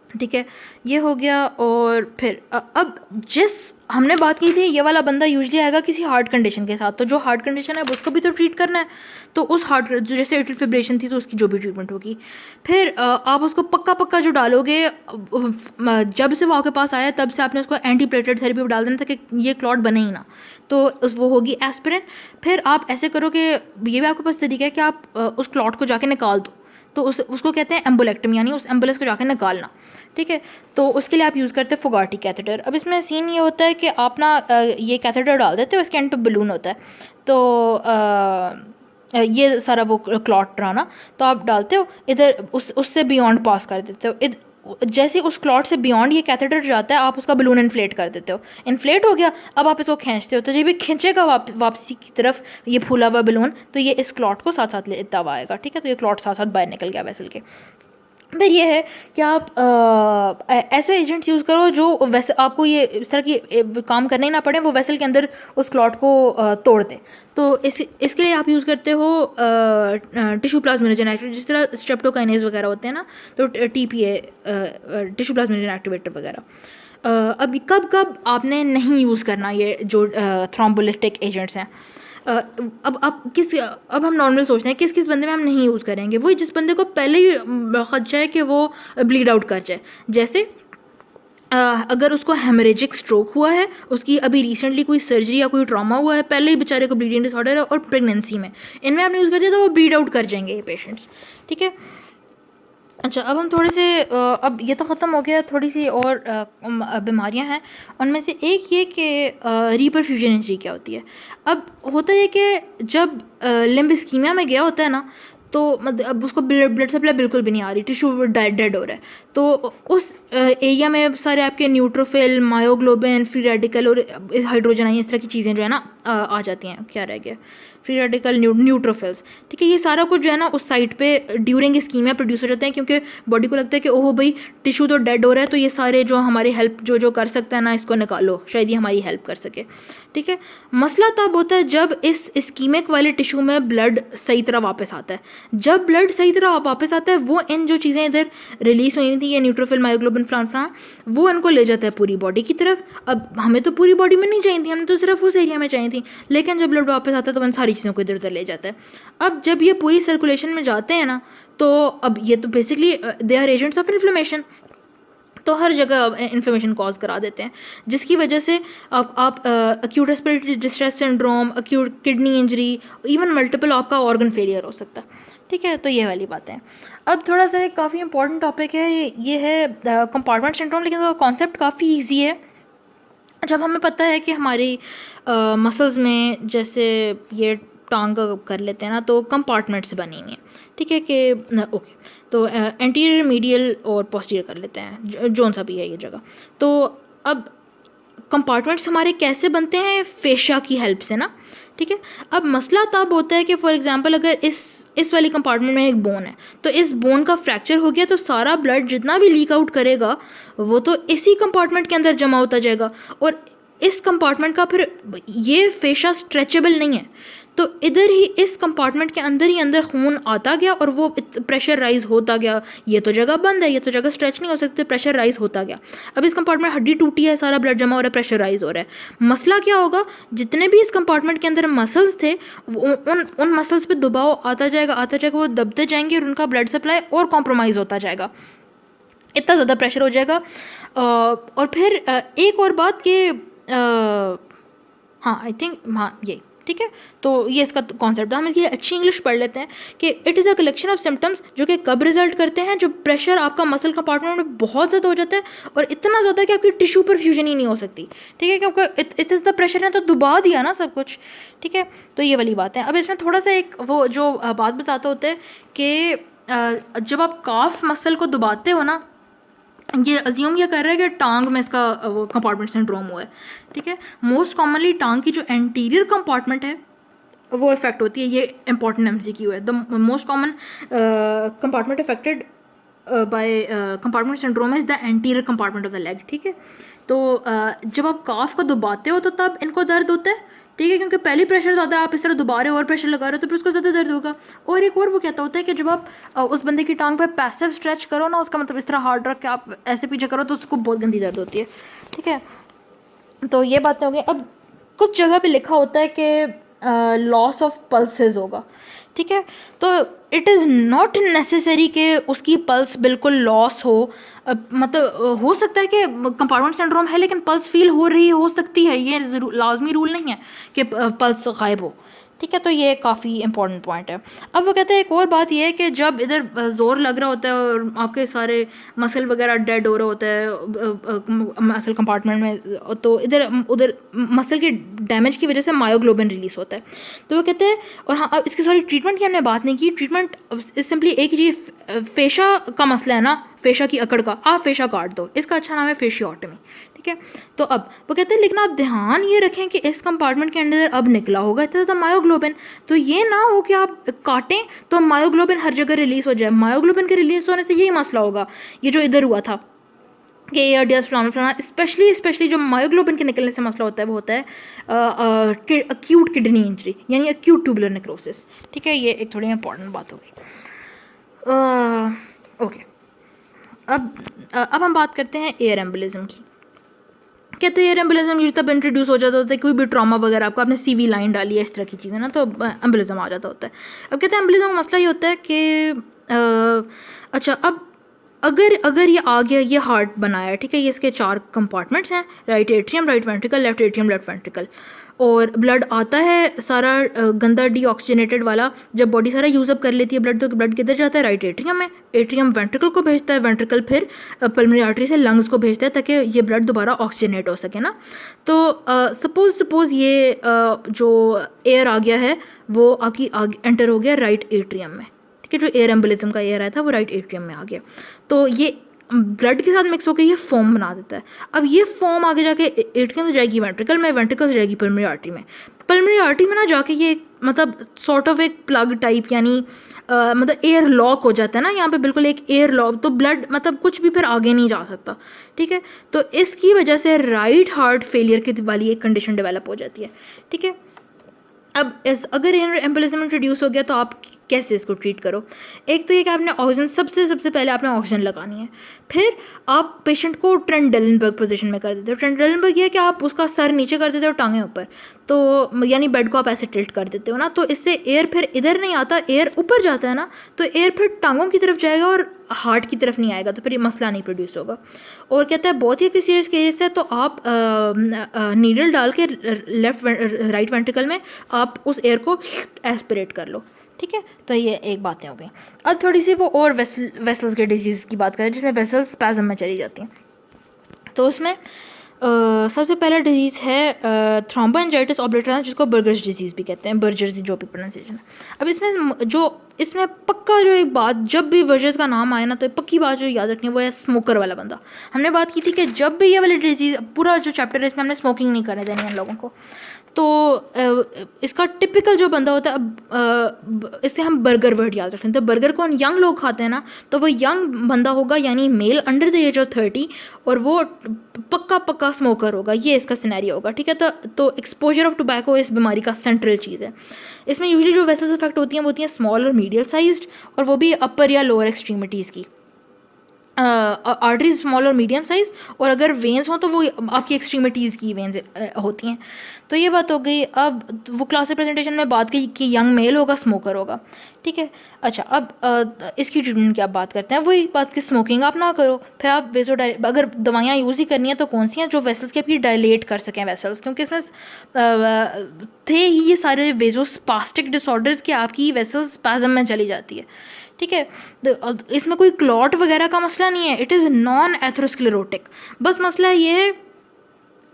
ठीक है, ये हो गया। और फिर अब जिस हमने बात की थी, ये वाला बंदा यूजली आएगा किसी हार्ट कंडीशन के साथ, तो जो हार्ट कंडीशन है उसको भी तो ट्रीट करना है। तो उस हार्ट जैसे एट्रियल फिब्रिलेशन थी तो उसकी जो भी ट्रीटमेंट होगी, फिर आप उसको पक्का जो डालोगे, जब से वो आपके पास आया तब से आपने उसको एंटीप्लेटलेट थेरेपी पर डाल देना था कि ये क्लॉट बने ही ना, तो वो होगी एस्पिरिन। फिर आप ऐसे करो कि ये भी आपके पास तरीका है कि आप उस क्लॉट को जाके निकाल दो, तो उसको कहते हैं एम्बुलेक्टमी, यानी उस एम्बुलेंस को जाके निकालना। ठीक है, तो उसके लिए आप यूज़ करते हैं फोगाटी कैथेटर। अब इसमें सीन ये होता है कि आप ना ये कैथेटर डाल देते हो, इसके एंड पे बलून होता है, तो ये सारा वो क्लॉट रहा ना, तो आप डालते हो इधर, उससे बियॉन्ड पास कर देते हो। जैसे उस क्लॉट से बियॉन्ड ये कैथेटर जाता है, आप उसका बलून इन्फ्लेट कर देते हो। इन्फ्लेट हो गया, अब आप इसको खींचते हो, तो जब भी खींचेगा वापसी की तरफ ये फूला हुआ बलून, तो ये इस क्लॉट को साथ साथ लेता हुआ आएगा। ठीक है, तो ये क्लॉट साथ साथ बाहर निकल गया वेसल के। फिर ये है कि आप ऐसे एजेंट्स यूज़ करो जो वैसे आपको ये इस तरह की काम करने ही ना पड़े, वो वेसल के अंदर उस क्लॉट को तोड़ दे। तो इसके लिए आप यूज़ करते हो टिश्यू प्लाज्मिनोजन एक्टिवेटर, जिस तरह स्ट्रेप्टोकाइनेज वगैरह होते हैं ना, तो TPA टिश्यू प्लाज्मिनोजन एक्टिवेटर वगैरह। अब कब आपने नहीं यूज़ करना ये जो थ्रोम्बोलिटिक एजेंट्स हैं। अब हम नॉर्मल सोचते हैं किस बंदे में हम नहीं यूज़ करेंगे, वही जिस बंदे को पहले ही खदशा है कि वो ब्लीड आउट कर जाए। जैसे अगर उसको हेमरेजिक स्ट्रोक हुआ है, उसकी अभी रिसेंटली कोई सर्जरी या कोई ट्रॉमा हुआ है, पहले ही बेचारे को ब्लीडिंग डिसऑर्डर है, और प्रेगनेंसी में, इनमें आपने यूज़ कर दिया तो वो ब्लीड आउट कर जाएंगे ये पेशेंट्स। ठीक है, अच्छा, अब हम थोड़े से अब ये तो ख़त्म हो गया, थोड़ी सी और बीमारियां हैं। उनमें से एक ये कि रीपरफ्यूजन इंजरी क्या होती है। अब होता है कि जब लिम्ब इस्कीमिया में गया होता है ना, तो अब उसको ब्लड सप्लाई बिल्कुल भी नहीं आ रही, टिश्यू डेड हो रहा है, तो उस एरिया में सारे आपके न्यूट्रोफिल, मायोग्लोबिन, फ्री रेडिकल और हाइड्रोजन आई, इस तरह की चीज़ें जो है ना आ जाती हैं। क्या रह गया, फ्री रेडिकल, न्यूट्रोफिल्स, ठीक है। ये सारा कुछ जो है ना उस साइट पे ड्यूरिंग इस्कीमिया प्रोड्यूस हो जाते हैं, क्योंकि बॉडी को लगता है कि ओहो भाई टिश्यू तो डेड हो रहा है, तो ये सारे जो हमारी हेल्प जो जो कर सकता है ना, इसको निकालो, शायद ये हमारी हेल्प कर सके, ठीक है। मसला तब होता है जब इस इस्कीमिक वाले टिश्यू में ब्लड सही तरह वापस आता है। जब ब्लड सही तरह वापस आता है, वो इन जो चीज़ें इधर रिलीज हुई थी, ये न्यूट्रोफिल, मायोग्लोबिन, फलाना, वो इनको ले जाता है पूरी बॉडी की तरफ। अब हमें तो पूरी बॉडी में नहीं चाहिए थी, हमें तो सिर्फ उस एरिया में चाहिए थी, लेकिन जब ब्लड वापस आता है तो उन सारी चीज़ों को इधर उधर ले जाता है। अब जब ये पूरी सर्कुलेशन में जाते हैं ना, तो अब ये तो basically they are agents of inflammation, तो हर जगह इन्फ्लेमेशन कॉज करा देते हैं, जिसकी वजह से आप acute respiratory distress syndrome, acute kidney injury, even multiple आपका ऑर्गन फेलियर हो सकता है, ठीक है। तो ये वाली बातें हैं। अब थोड़ा सा काफ़ी इंपॉर्टेंट टॉपिक है, ये है कंपार्टमेंट सिंड्रोम, लेकिन उसका कॉन्सेप्ट काफ़ी ईजी है। जब हमें पता है कि हमारी मसल्स में जैसे ये टांग कर लेते हैं ना, तो कंपार्टमेंट्स बनी हुई हैं, ठीक है कि ओके, तो एंटीरियर, मीडियल और पोस्टीरियर कर लेते हैं, जोन सा भी है ये जगह। तो अब कंपार्टमेंट्स हमारे कैसे बनते हैं, फेशा की हेल्प से ना, ठीक है। अब मसला तब होता है कि फॉर एग्जांपल अगर इस वाली कंपार्टमेंट में एक बोन है, तो इस बोन का फ्रैक्चर हो गया, तो सारा ब्लड जितना भी लीक आउट करेगा वो तो इसी कंपार्टमेंट के अंदर जमा होता जाएगा, और इस कंपार्टमेंट का फिर ये फेशा स्ट्रेचेबल नहीं है, तो इधर ही इस कंपार्टमेंट के अंदर ही अंदर खून आता गया और वो प्रेशर राइज होता गया। ये तो जगह बंद है, ये तो जगह स्ट्रेच नहीं हो सकती, प्रेशर राइज होता गया। अब इस कंपार्टमेंट हड्डी टूटी है, सारा ब्लड जमा हो रहा है, प्रेशर राइज हो रहा है। मसला क्या होगा, जितने भी इस कंपार्टमेंट के अंदर मसल्स थे, उन मसल्स पे दबाव आता जाएगा, वो दबते जाएंगे और उनका ब्लड सप्लाई और कॉम्प्रोमाइज़ होता जाएगा, इतना ज़्यादा प्रेशर हो जाएगा। और फिर एक और बात कि हाँ आई थिंक हाँ ये ठीक है, तो ये इसका कॉन्सेप्ट है। हम इसकी अच्छी इंग्लिश पढ़ लेते हैं कि it is a collection of symptoms जो कि कब रिजल्ट करते हैं, जब प्रेशर आपका मसल कंपार्टमेंट में बहुत ज़्यादा हो जाता है, और इतना ज़्यादा कि आपकी टिश्यू पर फ्यूजन ही नहीं हो सकती, ठीक है, क्योंकि इतना ज़्यादा प्रेशर है तो दबा दिया ना सब कुछ, ठीक है। तो ये वाली बात है। अब इसमें थोड़ा सा एक वो जो बात बताते होते हैं कि जब आप काफ मसल को दबाते हो ना, ये अज्यूम ये कर रहा है कि टांग में इसका वो कंपार्टमेंट सिंड्रोम हुआ है, ठीक है। मोस्ट कॉमनली टांग की जो एंटीरियर कंपार्टमेंट है वो इफेक्ट होती है। ये इंपॉर्टेंट एमसीक्यू है। The most common compartment affected by compartment syndrome is the anterior compartment of the leg, ठीक है। तो जब आप काफ को दबाते हो तो तब इनको दर्द होता है, ठीक है, क्योंकि पहली प्रेशर ज़्यादा है, आप इस तरह दोबारा और प्रेशर लगा रहे हो तो फिर उसको ज़्यादा दर्द होगा। और एक और वो कहता होता है कि जब आप उस बंदे की टांग पे पैसिव स्ट्रेच करो ना, उसका मतलब इस तरह हार्ड रख के आप ऐसे पीछे करो तो उसको बहुत गंदी दर्द होती है, ठीक है। तो ये बातें हो गई। अब कुछ जगह पे लिखा होता है कि लॉस ऑफ पल्सेस होगा, ठीक है। तो इट इज़ नॉट नेसेसरी कि उसकी पल्स बिल्कुल लॉस हो, मतलब हो सकता है कि कंपार्टमेंट सिंड्रोम है लेकिन पल्स फील हो रही हो सकती है, ये लाजमी रूल नहीं है कि पल्स गायब हो, ठीक है। तो ये काफ़ी इंपॉर्टेंट पॉइंट है। अब वो कहते हैं एक और बात ये है कि जब इधर ज़ोर लग रहा होता है और आपके सारे मसल वगैरह डेड हो रहा होता है मसल कंपार्टमेंट में, तो इधर उधर मसल के डैमेज की वजह से मायोग्लोबिन रिलीज होता है। तो वो कहते हैं, और हाँ अब इसकी सॉरी ट्रीटमेंट की हमने बात नहीं की। ट्रीटमेंट सिंपली एक ही चीज़, फेशा का मसला है ना, फेशा की अकड़ का, आप फेशा काट दो, इसका अच्छा नाम है फेशियोटमी, ठीक है। तो अब वो कहते हैं लेकिन आप ध्यान ये रखें कि इस कंपार्टमेंट के अंदर अब निकला होगा इतना ज़्यादा मायोग्लोबिन, तो ये ना हो कि आप काटें तो मायोग्लोबिन हर जगह रिलीज़ हो जाए। मायोग्लोबिन के रिलीज़ होने से यही मसला होगा, ये जो इधर हुआ था कि एयरडियस फलाना, स्पेशली जो मायोग्लोबिन के निकलने से मसला होता है वो होता है अक्यूट किडनी इंजरी, यानी अक्यूट ट्यूबुलर नेक्रोसिस, ठीक है। ये एक थोड़ी इंपॉर्टेंट बात हो गई। ओके, अब हम बात करते हैं एयर एम्बुलिज्म की। कहते हैं एयर एम्बुलिज्म ये तब इंट्रोड्यूस हो जाता होता है कोई भी ट्रॉमा वगैरह, आपको आपने सीवी लाइन डाली है, इस तरह की चीज़ें ना, तो एम्बुलिज्म आ जाता होता है। अब कहते हैं एम्बुलिज्म का मसला ये होता है कि अच्छा अब अगर अगर ये आ गया, ये हार्ट बनाया, ठीक है, ये इसके 4 कंपार्टमेंट्स हैं, right atrium, right ventricle, left atrium, left ventricle, और ब्लड आता है सारा गंदा डीऑक्सीजनेटेड वाला, जब बॉडी सारा यूज़ अप कर लेती है ब्लड, तो ब्लड किधर जाता है, राइट एट्रियम में, एट्रियम वेंट्रिकल को भेजता है, वेंट्रिकल फिर पल्मोनरी आर्टरी से लंग्स को भेजता है ताकि ये ब्लड दोबारा ऑक्सीजनेट हो सके ना। तो सपोज़ ये जो एयर आ गया है वो आपकी एंटर हो गया राइट एट्रियम में, ठीक है, जो एयर एम्बोलिज्म का एयर आया था वो राइट एट्रियम में आ गया, तो ये ब्लड के साथ मिक्स होकर ये फॉर्म बना देता है। अब ये फॉर्म आगे जाके एट्रियम से जाएगी वेंट्रिकल में, वेंट्रिकल से जाएगी पल्मोनरी आर्टरी में, पल्मोनरी आर्टरी में ना जाके ये मतलब सॉर्ट ऑफ एक प्लग टाइप, यानी मतलब एयर लॉक हो जाता है ना यहाँ पे, बिल्कुल एक एयर लॉक, तो ब्लड मतलब कुछ भी फिर आगे नहीं जा सकता, ठीक है। तो इसकी वजह से राइट हार्ट फेलियर की वाली एक कंडीशन डेवलप हो जाती है, ठीक है। अब अगर एम्बोलिज्म इंट्रोड्यूस हो गया तो आप कैसे इसको ट्रीट करो। एक तो ये कि आपने ऑक्सीजन सबसे पहले आपने ऑक्सीजन लगानी है, फिर आप पेशेंट को ट्रेंट-डेलनबर्ग पोजीशन में कर देते हो। ट्रेंट-डेलनबर्ग ये है कि आप उसका सर नीचे कर देते हो, टांगें ऊपर, तो यानी बेड को आप ऐसे टिल्ट कर देते हो ना, तो इससे एयर फिर इधर नहीं आता, एयर ऊपर जाता है ना, तो एयर फिर टांगों की तरफ जाएगा और हार्ट की तरफ नहीं आएगा, तो फिर ये मसला नहीं प्रोड्यूस होगा। और कहता है बहुत ही सीरियस केस है तो आप नीडल डाल के राइट वेंट्रिकल में आप उस एयर को एस्पिरेट कर लो, ठीक है। तो ये एक बातें हो गई। अब थोड़ी सी वो और वेसल्स के डिजीज़ की बात करें जिसमें वेसल्स स्पैज़म में चली जाती हैं। तो उसमें सबसे पहला डिजीज़ है थ्रोम्बोएंजाइटिस ऑब्लिटरेंस, जिसको बर्गर्स डिजीज़ भी कहते हैं, बर्गर्स जो भी प्रोनाउंसिएशन है। अब इसमें पक्का जो एक बात, जब भी बर्गर्स का नाम आए ना तो पक्की बात जो याद रखनी है वो है स्मोकर वाला बंदा। हमने बात की थी कि जब भी ये वाली डिजीज़, पूरा जो चैप्टर है इसमें हमने स्मोकिंग नहीं करने देनी है लोगों को, तो इसका टिपिकल जो बंदा होता है, अब इससे हम बर्गर वर्ड याद रखते हैं, तो बर्गर कौन यंग लोग खाते हैं ना, तो वो यंग बंदा होगा, यानी male under the age of 30, और वो पक्का स्मोकर होगा, ये इसका सिनेरियो होगा, ठीक है। तो एक्सपोजर ऑफ टोबैको इस बीमारी का सेंट्रल चीज़ है। इसमें यूजुअली जो वेसल्स इफेक्ट होती हैं वो होती हैं स्मॉल और मीडियम साइज्ड, और वो भी अपर या लोअर एक्सट्रीमिटीज़ की। आर्टरीज स्मॉल और मीडियम साइज़, और अगर वेंस हों तो वो आपकी एक्सट्रीमिटीज़ की वेंस होती हैं। तो ये बात हो गई। अब वो क्लासिक प्रेजेंटेशन में बात की कि यंग मेल होगा, स्मोकर होगा, ठीक है। अच्छा, अब इसकी ट्रीटमेंट की आप बात करते हैं, वही बात कि स्मोकिंग आप ना करो, फिर आप अगर दवाइयाँ यूज़ ही करनी है तो कौन सी हैं जो वेसल्स की आपकी डायलेट कर सकें वेसल्स, क्योंकि इसमें थे ही ये सारे वेजोस्पास्टिक डिसऑर्डर्स कि आपकी वेसल्स स्पैज़म में चली जाती है, ठीक है। इसमें कोई क्लॉट वगैरह का मसला नहीं है, इट इज़ नॉन एथेरोस्क्लेरोटिक। बस मसला ये है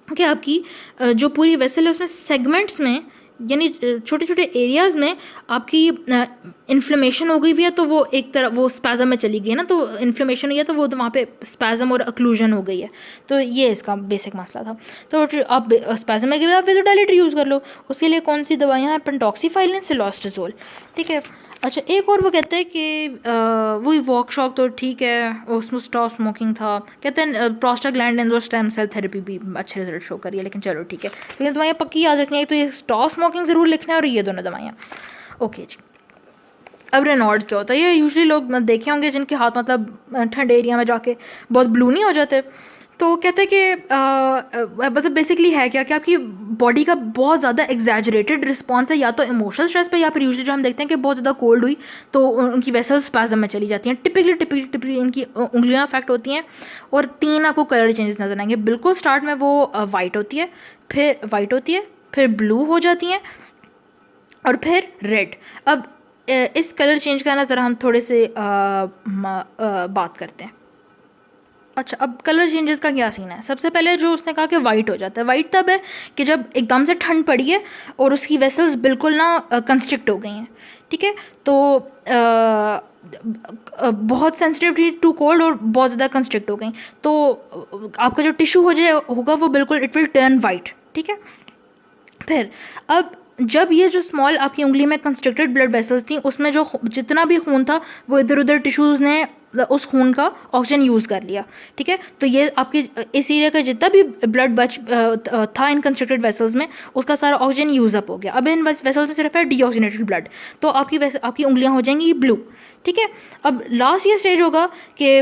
कि आपकी जो पूरी वेसल है उसमें सेगमेंट्स में, यानी छोटे छोटे एरियाज़ में आपकी इन्फ्लेमेशन हो गई हुई है, तो वो एक तरह वो स्पैज़म में चली गई है ना, तो इन्फ्लेमेशन हुई है तो वो वहाँ पे स्पैज़म और अक्लूजन हो गई है, तो ये इसका बेसिक मसला था। तो आप स्पैज़म में गए आप वेसोडाइलेटर यूज़ कर लो, उसके लिए कौन सी दवाइयाँ हैं, पेंटॉक्सीफाइलिन, सिलोस्टाजोल, ठीक है। अच्छा, एक और वो कहते हैं कि वही वॉकशॉप तो ठीक है, उसमें स्टॉप स्मोकिंग था, कहते हैं प्रोस्टाग्लैंडिन और स्टेम सेल थेरेपी भी अच्छे रिजल्ट शो करिए, लेकिन चलो ठीक है। लेकिन दवाइयाँ पक्की याद रखनी है, तो ये स्टॉप स्मोकिंग ज़रूर लिखना है और ये दोनों दवाइयाँ, ओके जी। अब रेनॉल्ड्स क्या होता है, ये यूजुअली लोग देखे होंगे जिनके हाथ मतलब ठंड एरिया में जाके बहुत ब्लू नहीं हो जाते, तो कहते हैं कि मतलब बेसिकली है क्या कि आपकी बॉडी का बहुत ज़्यादा एग्जैजरेटेड रिस्पॉन्स है, या तो इमोशनल स्ट्रेस पे, या फिर यूजुअली जो हम देखते हैं कि बहुत ज़्यादा कोल्ड हुई तो उनकी वेसल्स स्पैज़म में चली जाती हैं। टिपिकली इनकी उंगलियां अफेक्ट होती हैं, और 3 आपको कलर चेंजेस नजर आएंगे। बिल्कुल स्टार्ट में वो वाइट होती है, फिर ब्लू हो जाती हैं, और फिर रेड। अब इस कलर चेंज का ना ज़रा हम थोड़े से बात करते हैं। अच्छा, अब कलर चेंजेस का क्या सीन है। सबसे पहले जो उसने कहा कि वाइट हो जाता है, वाइट तब है कि जब एकदम से ठंड पड़ी है और उसकी वेसल्स बिल्कुल ना कंस्ट्रिक्ट हो गई हैं, ठीक है। तो बहुत सेंसिटिव टू कोल्ड और बहुत ज़्यादा कंस्ट्रिक्ट हो गई, तो आपका जो टिश्यू होगा वो बिल्कुल इट विल टर्न वाइट, ठीक है। फिर अब जब ये जो स्मॉल आपकी उंगली में कंस्ट्रिक्टेड ब्लड वेसल्स थी, उसमें जो जितना भी खून था वो इधर उधर टिश्यूज़ ने उस खून का ऑक्सीजन यूज़ कर लिया, ठीक है। तो ये आपके इस एरिया का जितना भी ब्लड बच था इन कंस्ट्रिक्टेड वेसल्स में, उसका सारा ऑक्सीजन यूज़ अप हो गया। अब इन वेसल्स में सिर्फ है डीऑक्सीजनेटेड ब्लड, तो आपकी उंगलियां हो जाएंगी ब्लू, ठीक है। अब लास्ट ये स्टेज होगा कि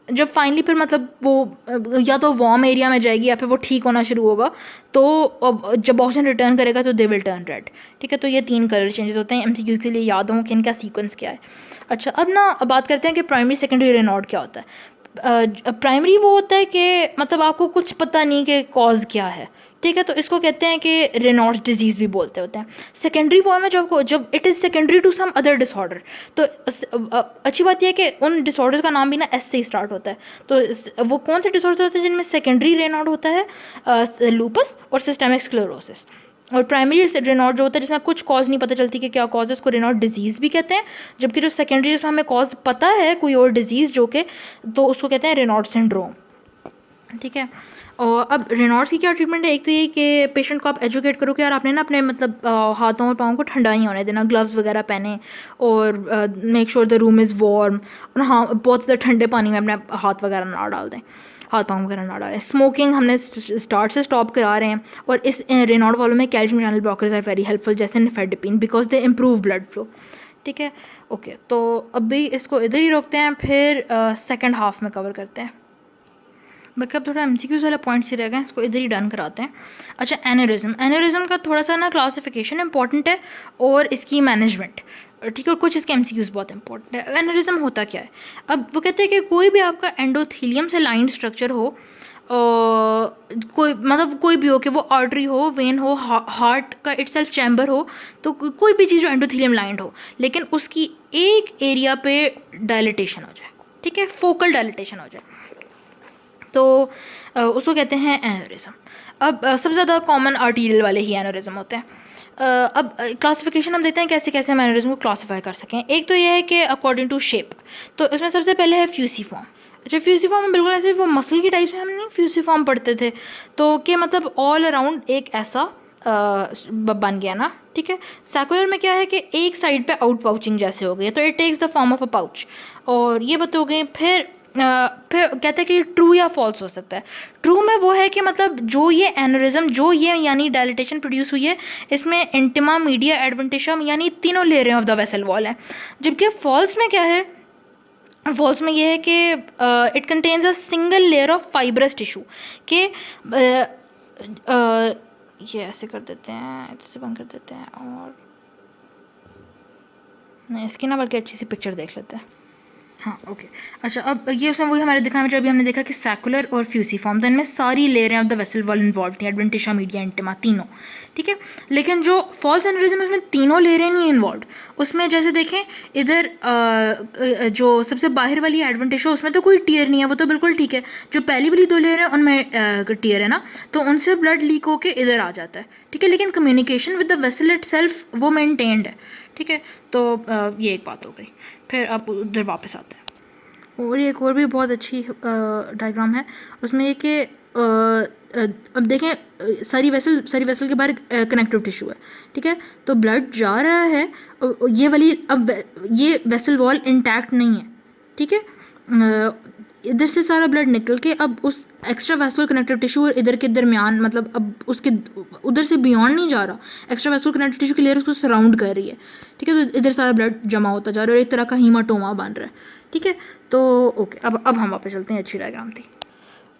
जब फाइनली फिर मतलब वो या तो वार्म एरिया में जाएगी या फिर वो ठीक होना शुरू होगा, तो जब ऑक्सीजन रिटर्न करेगा तो दे विल टर्न रेड, ठीक है। तो ये 3 कलर चेंजेस होते हैं। एमसीक्यू के लिए याद हो कि इनका सीक्वेंस क्या है। अच्छा, अब ना बात करते हैं कि प्राइमरी सेकेंडरी रेनॉल्ड क्या होता है। प्राइमरी वो होता है कि मतलब आपको कुछ पता नहीं कि कॉज क्या है, ठीक है, तो इसको कहते हैं कि रेनॉल्ड्स डिजीज़ भी बोलते होते हैं। सेकेंडरी वो है जब it is secondary to some other disorder. तो अच्छी बात यह है कि उन डिसऑर्डर्स का नाम भी ना एस से ही स्टार्ट होता है। तो वो कौन से डिसऑर्डर होते हैं जिनमें सेकेंडरी रेनॉल्ड होता है? लूपस और सिस्टेमिक स्क्लेरोसिस। और प्राइमरी रेनॉल्ड जो होता है जिसमें कुछ कॉज नहीं पता चलती कि क्या कॉज है, उसको रेनॉल्ड डिजीज़ भी कहते हैं। जबकि जो सेकेंडरी जिसमें हमें कॉज पता है कोई और डिजीज़ जो कि, तो उसको कहते हैं रेनॉल्ड सिंड्रोम, ठीक है। और अब रेनॉल्ड्स की क्या ट्रीटमेंट है? एक तो ये कि पेशेंट को आप एजुकेट करो कि यार आपने ना अपने मतलब हाथों और पाँव को ठंडा ही होने देना, ग्लव्स वगैरह पहने, और make sure the room is warm. और हाँ, बहुत ज़्यादा ठंडे पानी में अपने हाथ वगैरह ना डाल दें, हाथ पाँव वगैरह ना डालें। स्मोकिंग हमने स्टार्ट से स्टॉप करा रहे हैं। और इस रेनॉल्ड वालों में calcium channel blockers are very helpful, जैसे nifedipine, because they improve blood flow, ठीक है। ओके, तो अभी इसको इधर ही रोकते हैं, फिर सेकेंड हाफ में कवर करते हैं। बाकी अब थोड़ा एमसीक्यूज़ वाला पॉइंट से रह गए, इसको इधर ही डन कराते हैं। अच्छा, एनेरिज्म का थोड़ा सा ना क्लासिफिकेशन इंपॉर्टेंट है और इसकी मैनेजमेंट, ठीक है, और कुछ इसके एमसीक्यूज़ बहुत इंपॉर्टेंट है। एनेरिज्म होता क्या है? अब वो कहते हैं कि कोई भी आपका एंडोथीलियम से लाइंड स्ट्रक्चर हो, कोई मतलब कोई भी हो, कि वो आर्टरी हो, वेन हो, हार्ट का इटसेल्फ चैम्बर हो, तो कोई भी चीज़ जो एंडोथीलियम लाइंड हो, लेकिन उसकी एक एरिया पे डायलिटेशन हो जाए, ठीक है, फोकल डायलिटेशन हो जाए, तो उसको कहते हैं एनेरिज्म। अब सबसे ज़्यादा कॉमन आर्टीरियल वाले ही एनेरिज्म होते हैं। अब क्लासिफिकेशन हम देखते हैं कैसे कैसे हम एनेरिज्म को क्लासीफाई कर सकें। एक तो ये है कि अकॉर्डिंग टू शेप, तो इसमें सबसे पहले है फ्यूसीफॉर्म। अच्छा, फ्यूसीफॉर्म में बिल्कुल ऐसे वो मसल की टाइप से हम नहीं फ्यूसीफॉर्म पढ़ते थे, तो कि मतलब ऑल अराउंड एक ऐसा बन गया ना, ठीक है। सैकुलर में क्या है कि एक साइड पे आउट पाउचिंग जैसे हो गई, तो it takes the form of a pouch. और ये बात हो गई। फिर कहते हैं कि ट्रू या फॉल्स हो सकता है। ट्रू में वो है कि मतलब जो ये एनेरिज्म, जो ये यानी डायलिटेशन प्रोड्यूस हुई है, इसमें इंटिमा, मीडिया, एडवेंटिशम यानी तीनों लेयरें ऑफ द वेसल वॉल है। जबकि फॉल्स में क्या है? फॉल्स में ये है कि it contains a single layer of fibrous tissue, के ये ऐसे कर देते हैं, ऐसे बंद कर देते हैं, और नहीं इसकी ना बल्कि अच्छी सी पिक्चर देख लेते हैं। हाँ, ओके। अच्छा, अब ये उसमें वही हमारे दिखा में जो अभी हमने देखा कि सैकुलर और फ्यूसीफॉर्म, तो इनमें सारी लेयरें of the vessel wall involve थी, एडवेंटिशा, मीडिया, इंटिमा, तीनों, ठीक है। लेकिन जो फॉल्स एनेरिज्म उसमें तीनों लेयरें नहीं इन्वॉल्व। उसमें जैसे देखें इधर जो सबसे बाहर वाली एडवेंटिशा, उसमें तो कोई टीयर नहीं है, वो तो बिल्कुल ठीक है। जो पहली वाली दो लेयर है उनमें टीयर है ना, तो उनसे ब्लड लीक होकर इधर आ जाता है, ठीक है। लेकिन communication with the vessel itself वो मेंटेन्ड है, ठीक है। तो ये एक बात हो गई। फिर आप उधर वापस आते हैं, और एक और भी बहुत अच्छी डायग्राम है उसमें ये कि अब देखें सारी वेसल के बाहर कनेक्टिव टिश्यू है, ठीक है। तो ब्लड जा रहा है, ये वाली अब ये वेसल वॉल इंटैक्ट नहीं है, ठीक है। इधर से सारा ब्लड निकल के अब उस एक्स्ट्रा वेस्कुलर कनेक्टिव टिश्यू और इधर के दरमियान, मतलब अब उसके उधर से बियॉन्ड नहीं जा रहा, एक्स्ट्रा वेस्कुलर कनेक्टिव टिश्यू की लेयर उसको सराउंड कर रही है, ठीक है। तो इधर सारा ब्लड जमा होता जा रहा है और एक तरह का हीमाटोमा बन रहा है, ठीक है। तो ओके, अब हम वापस चलते हैं, अच्छी डायग्राम थी।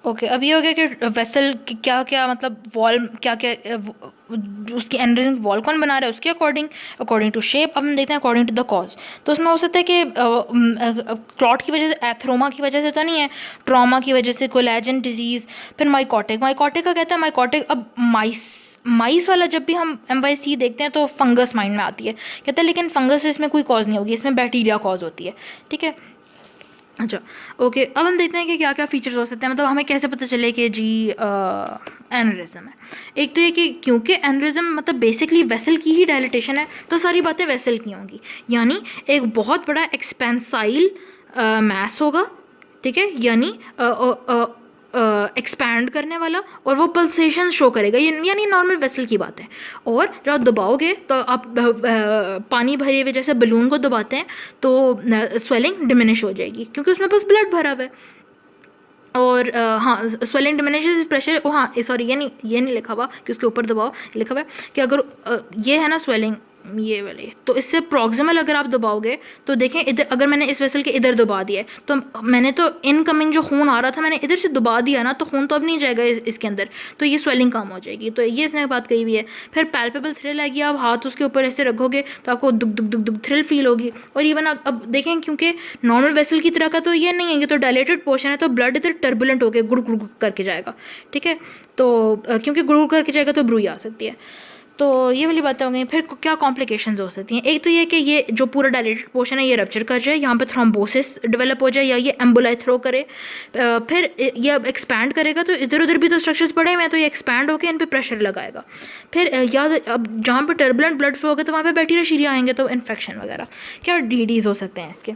ओके, अब ये हो गया कि वेसल क्या क्या मतलब वॉल क्या क्या उसकी एनेरिज्म वॉल कौन बना रहा है उसके अकॉर्डिंग टू शेप। अब हम देखते हैं अकॉर्डिंग टू द कॉज। तो उसमें हो सकता है कि क्लॉट की वजह से, एथरोमा की वजह से तो नहीं है, ट्रॉमा की वजह से, कोलैजन डिजीज़, फिर माइकोटिक का कहता है माइकोटिक। अब माइस वाला जब भी हम MYC देखते हैं तो फंगस माइंड में आती है, कहता है लेकिन फंगस इसमें कोई कॉज नहीं होगी, इसमें बैक्टीरिया कॉज होती है, ठीक है। अच्छा, ओके, अब हम देखते हैं कि क्या क्या फीचर्स हो सकते हैं, मतलब हमें कैसे पता चले कि जी एनेरिज्म है। एक तो ये कि क्योंकि एनेरिज्म मतलब बेसिकली वेसल की ही डायलिटेशन है, तो सारी बातें वेसल की होंगी, यानी एक बहुत बड़ा एक्सपेंसाइल मैस होगा, ठीक है, यानी एक्सपैंड करने वाला, और वो पल्सेशन शो करेगा, यानी नॉर्मल वेसल की बात है। और जब आप दबाओगे तो आप पानी भरे हुए जैसे बलून को दबाते हैं तो स्वेलिंग डिमिनिश हो जाएगी, क्योंकि उसमें बस ब्लड भरा हुआ है। और हाँ, स्वेलिंग डिमिनिशेस प्रेशर, हाँ सॉरी, ये नहीं लिखा हुआ कि उसके ऊपर दबाओ, लिखा हुआ है कि अगर ये है ना स्वेलिंग, ये वाले, तो इससे प्रॉक्सिमल अगर आप दबाओगे तो देखें इधर, अगर मैंने इस वेसल के इधर दबा दिया है तो मैंने तो इनकमिंग जो खून आ रहा था मैंने इधर से दबा दिया ना, तो खून तो अब नहीं जाएगा इसके अंदर, तो ये स्वेलिंग कम हो जाएगी। तो ये इसने बात कही हुई है। फिर पैल्पेबल थ्रिल आएगी, आप हाथ उसके ऊपर ऐसे रखोगे तो आपको दुख दुख दुख दुख थ्रिल फील होगी। और इवन अब देखें, क्योंकि नॉर्मल वेसल की तरह का तो ये नहीं है, ये तो डायलेटेड पोर्शन है, तो ब्लड इधर टर्बुलेंट होकर गुड़ गुड़ करके जाएगा। ठीक है, तो क्योंकि गुड़ गुड़ करके जाएगा तो ब्रूई आ सकती है। तो ये वाली बातें हो गई। फिर क्या कॉम्प्लिकेशंस हो सकती हैं? एक तो ये कि ये जो पूरा डायलेटेड पोर्शन है ये रप्चर कर जाए, यहाँ पे थ्रोम्बोसिस डेवलप हो जाए, या ये एम्बोलाई थ्रो करे। फिर ये अब एक्सपैंड करेगा तो इधर उधर भी तो स्ट्रक्चर्स पड़े हुए हैं, तो ये एक्सपैंड होकर इन पे प्रेशर लगाएगा। फिर याद, अब जहाँ पे टर्बुलेंट ब्लड फ्लो होगा तो वहाँ पे बैक्टीरिया शीरिया आएंगे, तो इन्फेक्शन वगैरह। क्या डीडीज़ हो सकते हैं इसके?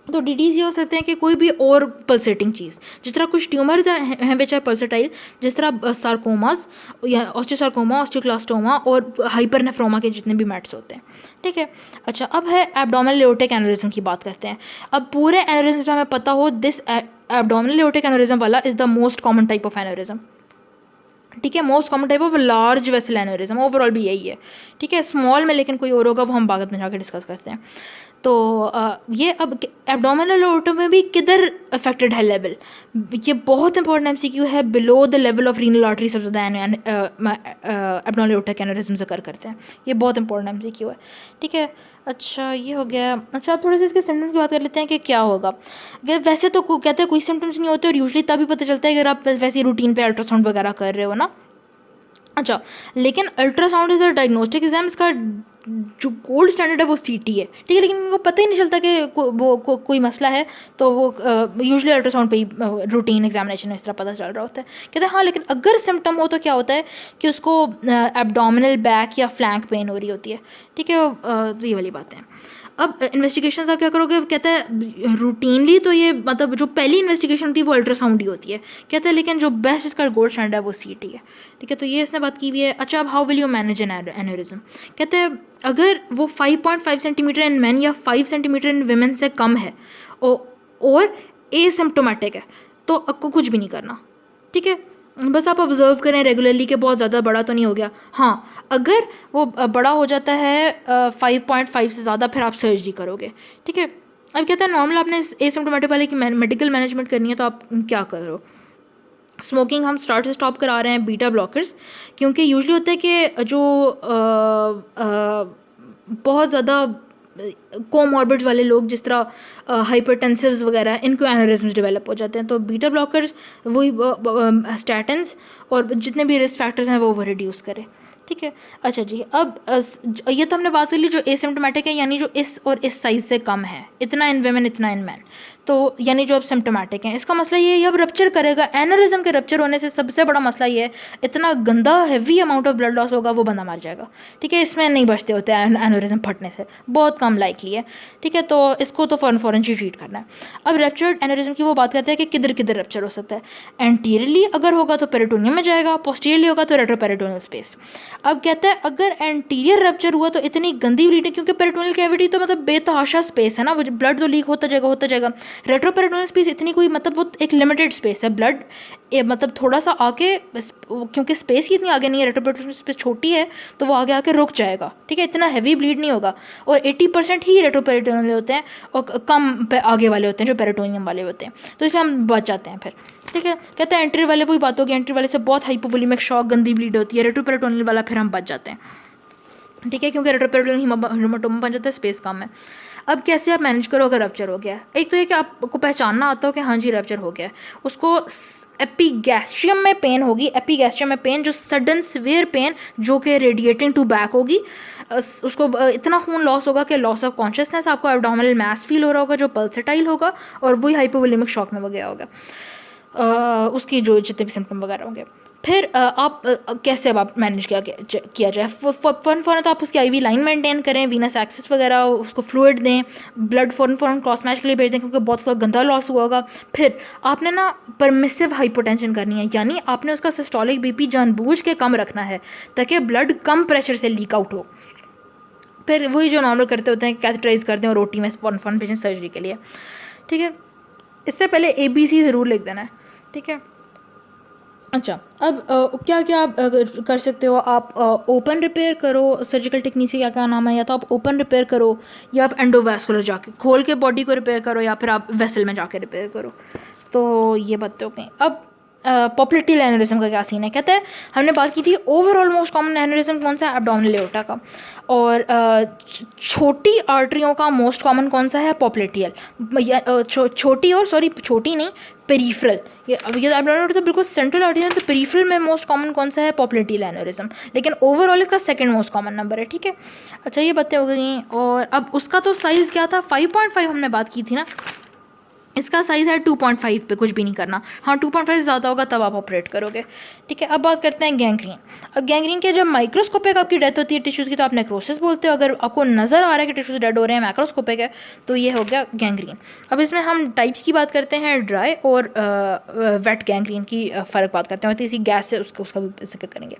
तो डीडीज़ ये हो सकते हैं कि कोई भी और पल्सेटिंग चीज़, जिस तरह कुछ ट्यूमर्स हैं विच आर पल्सेटाइल, जिस तरह सार्कोमास या ऑस्टियोसार्कोमा, ऑस्टियोक्लास्टोमा और हाइपरनेफ्रोमा के जितने भी मैट्स होते हैं। ठीक है, अच्छा अब है एब्डोमिनल एओर्टिक एनेरिज्म की बात करते हैं। अब पूरे एनेरिज्म में हमें पता हो, दिस एब्डोमिनल एओर्टिक एनेरिज्म वाला is the most common type of aneurysm. ठीक है, most common type of large vessel aneurysm, overall भी यही है। ठीक है, स्मॉल में लेकिन कोई और होगा, वो हम बाद में जाकर डिस्कस करते हैं। तो ये अब एब्डोमिनल एओर्टा में भी किधर अफेक्टेड है लेवल, ये बहुत इंपॉर्टेंट एमसीक्यू है। Below the level of renal artery सबसे ज़्यादा एब्डोमिनल एओर्टा के एनेरिज्म से करते हैं, ये बहुत इंपॉर्टेंट एमसीक्यू है। ठीक है, अच्छा ये हो गया। अच्छा थोड़े से इसके सिम्टम्स की बात कर लेते हैं कि क्या होगा। वैसे तो कहते हैं कोई सिम्टम्स नहीं होते, और यूजली तभी पता चलता है अगर आप वैसे रूटीन पे अल्ट्रासाउंड वगैरह कर रहे हो ना। अच्छा, लेकिन ultrasound is a diagnostic exam, इसका जो गोल्ड स्टैंडर्ड है वो सीटी है। ठीक है, लेकिन वो पता ही नहीं चलता कि कोई मसला है, तो वो यूजुअली अल्ट्रासाउंड पे ही रूटीन एग्जामिनेशन में इस तरह पता चल रहा होता है। कहते हैं हाँ, लेकिन अगर सिम्टम हो तो क्या होता है कि उसको एब्डोमिनल बैक या फ्लैंक पेन हो रही होती है। ठीक है, तो ये वाली बातें हैं। अब इन्वेस्टिगेशन का क्या करोगे? कहता है रूटीनली तो ये मतलब जो पहली इन्वेस्टिगेशन होती है वो अल्ट्रासाउंड ही होती है। कहता है लेकिन जो बेस्ट इसका गोल्ड स्टैंडर्ड है वो सीटी है। ठीक है, तो ये इसने बात की हुई है। अच्छा, अब how will you manage an aneurysm? कहते हैं अगर वो 5.5 सेंटीमीटर इन मैन या 5 सेंटीमीटर इन वेमेन से कम है और एसिम्प्टोमेटिक है तो आपको कुछ भी नहीं करना। ठीक है, बस आप ऑब्जर्व करें रेगुलरली कि बहुत ज़्यादा बड़ा तो नहीं हो गया। हाँ, अगर वो बड़ा हो जाता है 5.5 से ज़्यादा, फिर आप सर्जरी करोगे। ठीक है, अब कहते हैं नॉर्मल आपने एसिम्प्टोमेटिक वाले की मेडिकल मैनेजमेंट करनी है तो आप क्या करो? स्मोकिंग हम स्टार्ट से स्टॉप करा रहे हैं, बीटा ब्लॉकर्स, क्योंकि यूजुअली होता है कि जो बहुत ज़्यादा कोमॉर्बिड्स वाले लोग, जिस तरह हाइपरटेंसिव्स वगैरह, इनको एनेरिज्म्स डेवलप हो जाते हैं, तो बीटा ब्लॉकर्स वही स्टैटिन्स और जितने भी रिस्क फैक्टर्स हैं वो रिड्यूस करें। ठीक है, अच्छा जी, अब ये तो हमने बात कर ली जो एसिम्प्टोमेटिक है, यानी जो इस और इस साइज़ से कम है, इतना इन वेमेन इतना इन मैन, तो यानी जो अब सिम्प्टोमेटिक हैं। इसका मसला ये अब रप्चर करेगा। एनेरिज्म के रप्चर होने से सबसे बड़ा मसला ये है, इतना गंदा heavy amount of blood loss होगा, वो बंदा मर जाएगा। ठीक है, इसमें नहीं बचते होते हैं एनेरिज्म फटने से, बहुत कम लाइकली है। ठीक है, तो इसको तो फ़ौरन ही ट्रीट करना है। अब रप्चर्ड एनेरिज्म की वो बात करते हैं कि किधर किधर रप्चर हो सकता है। एंटीरियरली अगर होगा तो पेरिटोनियम में जाएगा, पोस्टीरियरली होगा तो रेट्रोपेरिटोनियल स्पेस। अब कहता है अगर एंटीरियर रप्चर हुआ तो इतनी गंदी ब्लीडिंग, क्योंकि पेरिटोनियल कैविटी तो मतलब बेतहाशा स्पेस है ना, वो ब्लड तो लीक होता जाएगा। रेट्रोपेरिटोनियल स्पेस इतनी कोई मतलब वो एक लिमिटेड स्पेस है, ब्लड मतलब थोड़ा सा आके, क्योंकि स्पेस ही इतनी आगे नहीं है, रेट्रोपेरिटोनियल स्पेस छोटी है तो वो आगे आके रुक जाएगा। ठीक है, इतना हैवी ब्लीड नहीं होगा, और 80% ही रेट्रोपेरिटोनियल होते हैं और कम आगे वाले होते हैं जो पेरिटोनियम वाले होते हैं, तो इसलिए हम बच जाते हैं फिर। ठीक है, कहते हैं एंट्री वाले वही बात होगी, एंट्री वाले से बहुत हाइपोवोलेमिक शॉक गंदी ब्लीड होती है, रेट्रोपेरिटोनियल वाला फिर हम बच जाते हैं। ठीक है, क्योंकि रेट्रोपेरिटोनियल हेमाटोमा बन जाता है, स्पेस कम है। अब कैसे आप मैनेज करो अगर रप्चर हो गया? एक तो ये कि आपको पहचानना आता हो कि हाँ जी रप्चर हो गया है। उसको एपिगैस्ट्रियम में पेन होगी, एपिगैस्ट्रियम में पेन जो सडन सिवियर पेन जो कि रेडिएटिंग टू बैक होगी। उसको इतना खून लॉस होगा कि लॉस ऑफ कॉन्शियसनेस, आपको एब्डोमिनल मैस फील हो रहा होगा जो पल्सेटाइल होगा, और वही हाइपोवोलेमिक शॉक में वो गया होगा, उसकी जो जितने भी सिम्टम वगैरह होंगे। फिर आप कैसे अब आप मैनेज किया जाए? फ़ौरन तो आप उसकी आईवी लाइन मेंटेन करें, वीनस एक्सेस वगैरह, उसको फ्लूइड दें, ब्लड फ़ौरन क्रॉस मैच के लिए भेज दें क्योंकि बहुत सा गंदा लॉस हुआ होगा। फिर आपने ना परमिसिव हाइपोटेंशन करनी है, यानी आपने उसका सिस्टोलिक बीपी जानबूझ के कम रखना है ताकि ब्लड कम प्रेशर से लीक आउट हो। फिर वही जो नॉर्मल करते होते हैं, कैथेटराइज करते हैं और ओटी में फ़ौरन भेजें सर्जरी के लिए। ठीक है, इससे पहले ABC ज़रूर लिख देना है। ठीक है, अच्छा, अब क्या क्या आप कर सकते हो, आप ओपन रिपेयर करो, सर्जिकल टेक्निक से क्या क्या नाम है, या तो आप ओपन रिपेयर करो या आप एंडोवास्कुलर जाके खोल के बॉडी को रिपेयर करो, या फिर आप वेसल में जाके रिपेयर करो। तो ये बातें हो गई। अब पॉपुलेटल एनेरिज्म का क्या सीन है, कहते हैं हमने बात की थी ओवरऑल मोस्ट कॉमन एनेरिज्म कौन सा है, एब्डोमिनल एओर्टा का, और छोटी आर्टरियों का मोस्ट कॉमन कौन सा है, पॉपुलेटियल, छोटी, और सॉरी छोटी नहीं, पेरिफेरल। ये एब्डोमिनल तो बिल्कुल सेंट्रल आर्टरी है, तो पेरिफेरल में मोस्ट कॉमन कौन सा है, पॉपुलेटियल एनेरिज्म, लेकिन ओवरऑल इसका सेकंड मोस्ट कॉमन नंबर है, ठीक है। अच्छा, ये बातें हो गई। और अब उसका तो साइज़ क्या था, 5.5 हमने बात की थी ना, इसका साइज़ है 2.5 पे, कुछ भी नहीं करना। हाँ, 2.5 ज़्यादा होगा तब आप ऑपरेट करोगे, ठीक है। अब बात करते हैं गैंग्रीन। अब गैंग्रीन के जब माइक्रोस्कोपिक आपकी डेथ होती है टिश्यूज़ की तो आप नेक्रोसिस बोलते हो। अगर आपको नज़र आ रहा है कि टिश्यूज़ डेड हो रहे हैं, मैक्रोस्कोपिक है, तो ये हो गया गैंग्रीन। अब इसमें हम टाइप्स की बात करते हैं, ड्राई और वेट गैंग्रीन की फ़र्क बात करते हैं, तो इसी गैस से उसका भी जिक्र करेंगे।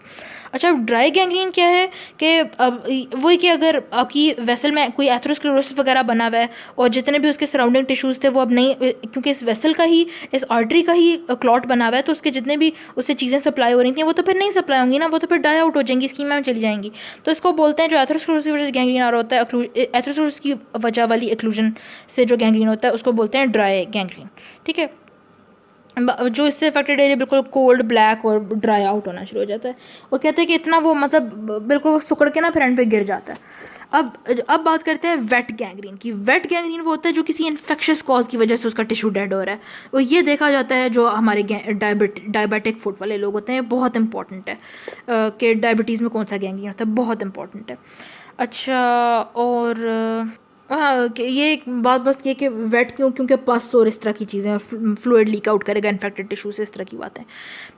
अच्छा, ड्राई गैंग्रीन क्या है कि अब वही कि अगर आपकी वेसल में कोई एथेरोस्क्लेरोसिस वगैरह बना हुआ है और जितने भी उसके सराउंडिंग टिश्यूज़ थे वो अब नहीं, क्योंकि इस वेसल का ही, इस आर्टरी का ही क्लॉट बना हुआ है, तो उसके जितने भी उससे चीज़ें सप्लाई हो रही थी वो तो फिर नहीं सप्लाई होंगी ना, वो तो फिर डाई आउट हो जाएंगी, स्कीमा में चली जाएंगी। तो इसको बोलते हैं, जो एथेरोस्क्लेरोसिस की वजह से गैंग्रीन आ रहा होता है, एथेरोस्क्लेरोसिस की वजह वाली एक्लूजन से जो गैंग्रीन होता है उसको बोलते हैं ड्राई गैंग्रीन, ठीक है। जो इससे अफेक्टेड एरिया बिल्कुल कोल्ड, ब्लैक और ड्राई आउट होना शुरू हो जाता है। वो कहते हैं कि इतना वो मतलब बिल्कुल सुकड़ के ना फिर एंड पे गिर जाता है। अब बात करते हैं वेट गैंग्रीन की। वेट गैंग्रीन वो होता है जो किसी इन्फेक्शियस कॉज की वजह से उसका टिश्यू डेड हो रहा है। और ये देखा जाता है जो हमारे डायबिटिक फुट वाले लोग होते हैं, बहुत इंपॉर्टेंट है कि डायबिटीज़ में कौन सा गैंग्रीन होता है, बहुत इंपॉर्टेंट है। अच्छा, और हाँ, ये एक बात बस ये कि वेट क्यों, क्योंकि पस और इस तरह की चीज़ें, फ्लूइड लीक आउट करेगा इन्फेक्टेड टिश्यू से, इस तरह की बातें।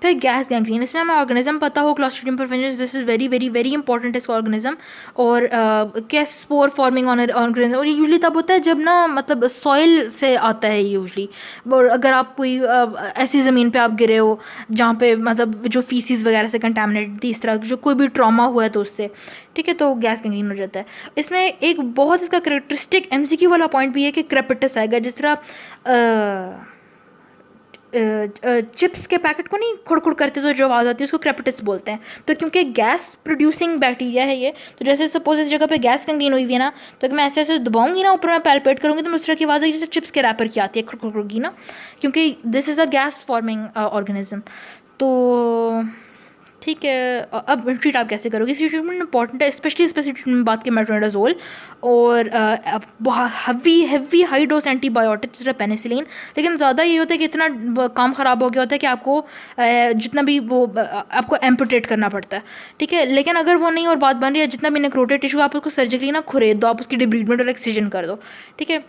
फिर गैस गैंग्रीन, इसमें हमें ऑर्गेनिज्म पता हो, Clostridium preference, this is very very very important इसका ऑर्गेनिज्म। और क्या स्पोर फॉर्मिंग ऑर्गेनिज्म, और ये यूजली तब होता है जब ना मतलब सॉइल से आता है यूजली। और अगर आप कोई ऐसी ज़मीन पे आप गिरे हो जहाँ पे मतलब जो फीसिस वगैरह से कंटेमिनेटेड थी, इस तरह जो कोई भी ट्रॉमा हुआ है तो उससे, ठीक है, तो गैस गैंग्रीन हो जाता है। इसमें एक बहुत इसका करेक्टरिस्टिक एमसीक्यू वाला पॉइंट भी है कि क्रेपिटस आएगा, जिस तरह चिप्स के पैकेट को नहीं खुड़ करते तो जो आवाज़ आती है उसको क्रेपिटस बोलते हैं। तो क्योंकि गैस प्रोड्यूसिंग बैक्टीरिया है ये, तो जैसे सपोज इस जगह पे गैस गैंग्रीन हुई हुई है ना, तो अगर मैं ऐसे ऐसे दबाऊंगी ना, ऊपर मैं पैल्पेट करूँगी, तो मैं उस तरह की आवाज़ आएगी जैसे चिप्स के रैपर की आती है, खुड़ की ना, क्योंकि this is a gas forming organism. तो ठीक है, अब ट्रीट आप कैसे करोगे, इसकी ट्रीटमेंट इंपॉर्टेंट है, स्पेशली ट्रीटमेंट में बात की मेट्रोनिडाजोल और हैवी हाई डोज एंटीबायोटिक जिस तरह पेनिसिलिन। लेकिन ज़्यादा ये होता है कि इतना काम ख़राब हो गया होता है कि आपको जितना भी वो आपको एम्पुटेट करना पड़ता है, ठीक है। लेकिन अगर वो नहीं और बात बन रही है, जितना भी नेक्रोटेड टिश्यू आप उसको सर्जिकली ना खुरेद दो, आप उसकी डिब्रीडमेंट और एक्ससिजन कर दो, ठीक है।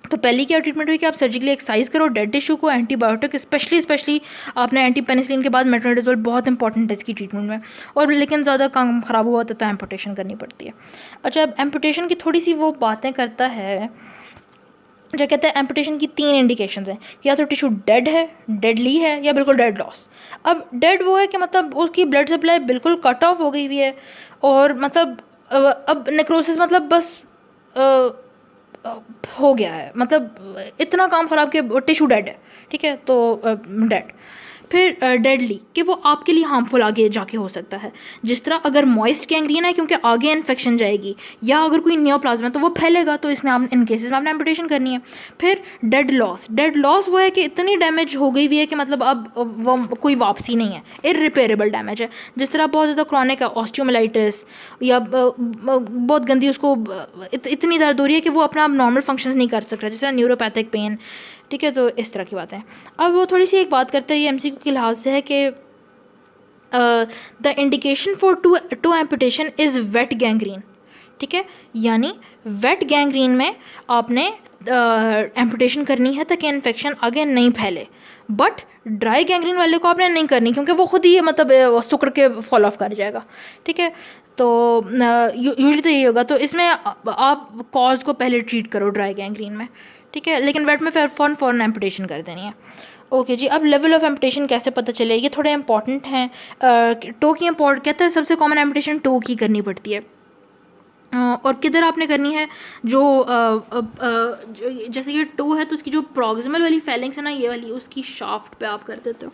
तो पहली क्या ट्रीटमेंट हुई कि आप सर्जिकली एक्सरसाइज करो डेड टिश्यू को, एंटीबायोटिक स्पेशली आपने एंटी पेनिसिलिन के बाद मेट्रोनिडाजोल बहुत इंपॉर्टेंट है इसकी ट्रीटमेंट में। और लेकिन ज़्यादा काम ख़राब हुआ तो एम्पुटेशन करनी पड़ती है। अच्छा, अब एम्पुटेशन की थोड़ी सी वो बातें करता है, जो कहते हैं एम्पुटेशन की 3 इंडिकेशंस हैं, या तो टिश्यू डेड है, डेडली है, या बिल्कुल डेड लॉस। अब डेड वो है कि मतलब उसकी ब्लड सप्लाई बिल्कुल कट ऑफ हो गई हुई है, और मतलब अब नेक्रोसिस मतलब बस हो गया है, मतलब इतना काम ख़राब कि टिश्यू डेड है, ठीक है, तो डेड। फिर डेडली कि वो आपके लिए हार्मफुल आगे जाके हो सकता है, जिस तरह अगर मॉइस्ट गैंग्रीन है क्योंकि आगे इन्फेक्शन जाएगी, या अगर कोई नियोप्लाज्मा है तो वो फैलेगा, तो इसमें आप इन केसेस में आपने एम्पुटेशन करनी है। फिर डेड लॉस वो है कि इतनी डैमेज हो गई हुई है कि मतलब अब वो कोई वापसी नहीं है, इररिपेयरेबल डैमेज है, जिस तरह बहुत ज़्यादा क्रॉनिक है ऑस्टियोमाइलाइटिस, या बहुत गंदी उसको इतनी दर्द हो रही है कि वो अपना नॉर्मल फंक्शंस नहीं कर सक रहा, जिस तरह न्यूरोपैथिक पेन, ठीक है। तो इस तरह की बातें। अब वो थोड़ी सी एक बात करते हैं, ये एमसीक्यू के लिहाज से है कि the indication for to amputation is wet gangrene, ठीक है, यानी वेट गैंग्रीन में आपने एम्पुटेशन करनी है ताकि इन्फेक्शन आगे नहीं फैले। बट ड्राई गैंग्रीन वाले को आपने नहीं करनी, क्योंकि वो खुद ही मतलब सुकड़ के फॉल ऑफ कर जाएगा, ठीक है। तो यूजली तो यही होगा, तो इसमें आप कॉज को पहले ट्रीट करो ड्राई गैंग्रीन में, ठीक है, लेकिन वेट में फिर फ़ौरन एम्पुटेशन कर देनी है। ओके जी, अब लेवल ऑफ एम्पुटेशन कैसे पता चले, ये थोड़े इंपॉर्टेंट हैं। टो की इम्पोर्ट कहते हैं सबसे कॉमन एम्पुटेशन टो की करनी पड़ती है, और किधर आपने करनी है, जो जैसे ये टो है तो उसकी जो प्रॉक्सिमल वाली फैलिंग्स है ना, ये वाली, उसकी शाफ्ट पे आप कर देते हो,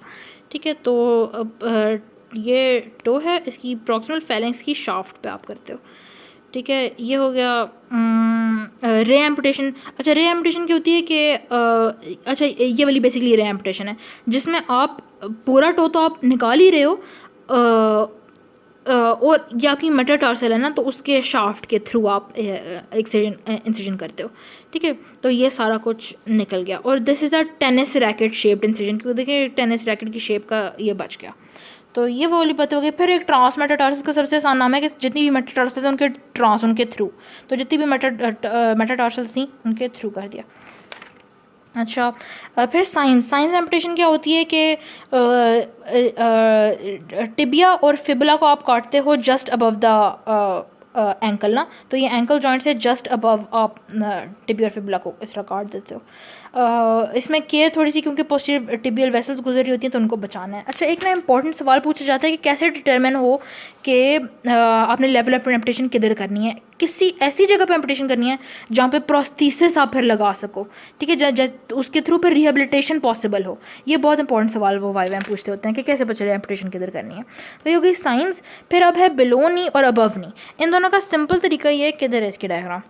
ठीक है। तो अब ये टो है, इसकी प्रॉक्सिमल फेलेंक्स की शाफ्ट पे आप करते हो। ठीक है, ये हो गया रे एम्पुटेशन। अच्छा, रे एम्पुटेशन क्या होती है कि अच्छा ये वाली बेसिकली रे एम्पुटेशन है जिसमें आप पूरा टो तो आप निकाल ही रहे हो और ये आपकी मेटाटार्सल है ना, तो उसके शाफ्ट के थ्रू आप इंसिजन करते हो। ठीक है, तो ये सारा कुछ निकल गया और this is a tennis racket shaped incision, क्योंकि देखिए टेनिस रैकेट की शेप का ये बच गया। तो ये वो वाली बातें हो गई। फिर एक ट्रांस मेटाटार्सस का सबसे आसान नाम है कि जितनी भी मेटाटार्सस थे उनके ट्रांस, उनके थ्रू, तो जितनी भी मेटाटार्सस थी उनके थ्रू कर दिया। अच्छा, फिर साइंस एम्पुटेशन क्या होती है कि टिबिया और फिबुला को आप काटते हो जस्ट अबव द एंकल ना, तो ये एंकल जॉइंट से जस्ट अबव आप टिबिया और फिबुला को इस तरह काट देते हो। इसमें केयर थोड़ी सी, क्योंकि पोस्टीरियर टिबियल वेसल्स गुजर रही होती हैं तो उनको बचाना है। अच्छा, एक ना इंपॉर्टेंट सवाल पूछा जाता है कि कैसे डिटरमिन हो कि आपने लेवल ऑफ एम्पुटेशन किधर करनी है। किसी ऐसी जगह पे एम्पुटेशन करनी है जहाँ पे प्रोस्थीसिस आप फिर लगा सको। ठीक है, उसके थ्रू फिर रिहेबिलिटेशन पॉसिबल हो। ये बहुत इंपॉर्टेंट सवाल वो वाई में पूछते होते हैं कि कैसे बचे एम्पुटेशन किधर करनी है। तो ये हो गई साइंस। फिर अब है बिलो नी और अबव नी। इन दोनों का सिंपल तरीका ये है, किधर है इसकी डायग्राम।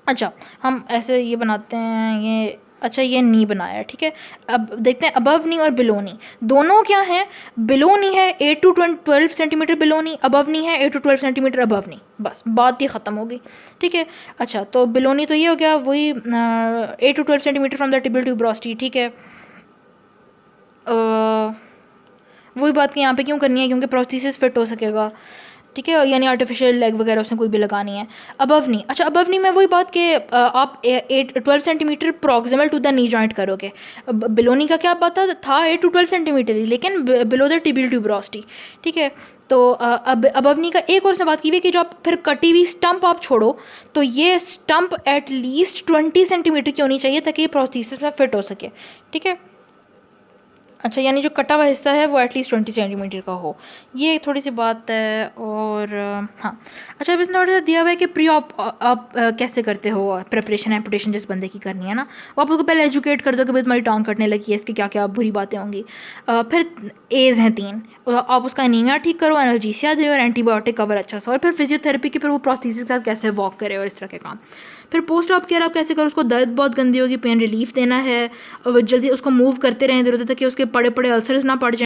अच्छा, हम ऐसे ये बनाते हैं, ये अच्छा ये नी बनाया है। ठीक है, अब देखते हैं अबव नी और बिलो नी दोनों क्या हैं। बिलो नी है 8 to 12 centimetre below knee, above knee है 8 to 12 सेंटीमीटर अबव नी। बस बात ये ख़त्म हो गई। ठीक है, अच्छा तो बिलो नी तो ये हो गया वही 8 to 12 centimetre from the tibial tuberosity. ठीक है, वही बात कि यहाँ पे क्यों करनी है, क्योंकि प्रोस्थेसिस फिट हो सकेगा। ठीक है, यानी आर्टिफिशियल लेग वगैरह उसमें कोई भी लगानी है। अबव नी, अच्छा अबव नी में वही बात कि आप 12 centimetre proximal to the knee joint करोगे। बिलो नी का क्या पता था 8 to 12 सेंटीमीटर ही, लेकिन बिलो द टिबियल ट्यूबरोसिटी। ठीक है, तो अब अबव नी का एक और से बात की हुई कि जो आप फिर कटी हुई स्टंप आप छोड़ो, तो ये स्टंप एट लीस्ट 20 सेंटीमीटर की होनी चाहिए ताकि ये प्रोस्थेसिस में फिट हो सके। ठीक है, अच्छा यानी जो कटा हुआ हिस्सा है वो एटलीस्ट 20 सेंटीमीटर का हो। ये थोड़ी सी बात है। और हाँ, अच्छा अब इसने थोड़ा सा दिया हुआ है कि प्री आप कैसे करते हो प्रिपरेशन एम्पुटेशन जिस बंदे की करनी है ना, वो आप उसको पहले एजुकेट कर दो कि भाई तुम्हारी टांग कटने लगी है, इसकी क्या क्या बुरी बातें होंगी। फिर एज हैं 3, आप उसका एनीमिया ठीक करो, एनाल्जेसिया दो और एंटीबायोटिक कवर अच्छा सा, और फिर फिजियोथेरेपी की, फिर वो प्रोस्थेसिस के साथ कैसे वॉक करे और इस तरह के काम। फिर पोस्ट ऑप केयर आप कैसे करो, उसको दर्द बहुत गंदी होगी, पेन रिलीफ देना है, और जल्दी उसको मूव करते रहें इधर उधर ताकि उसके पड़े पड़े अल्सर्स ना पड़ जाए।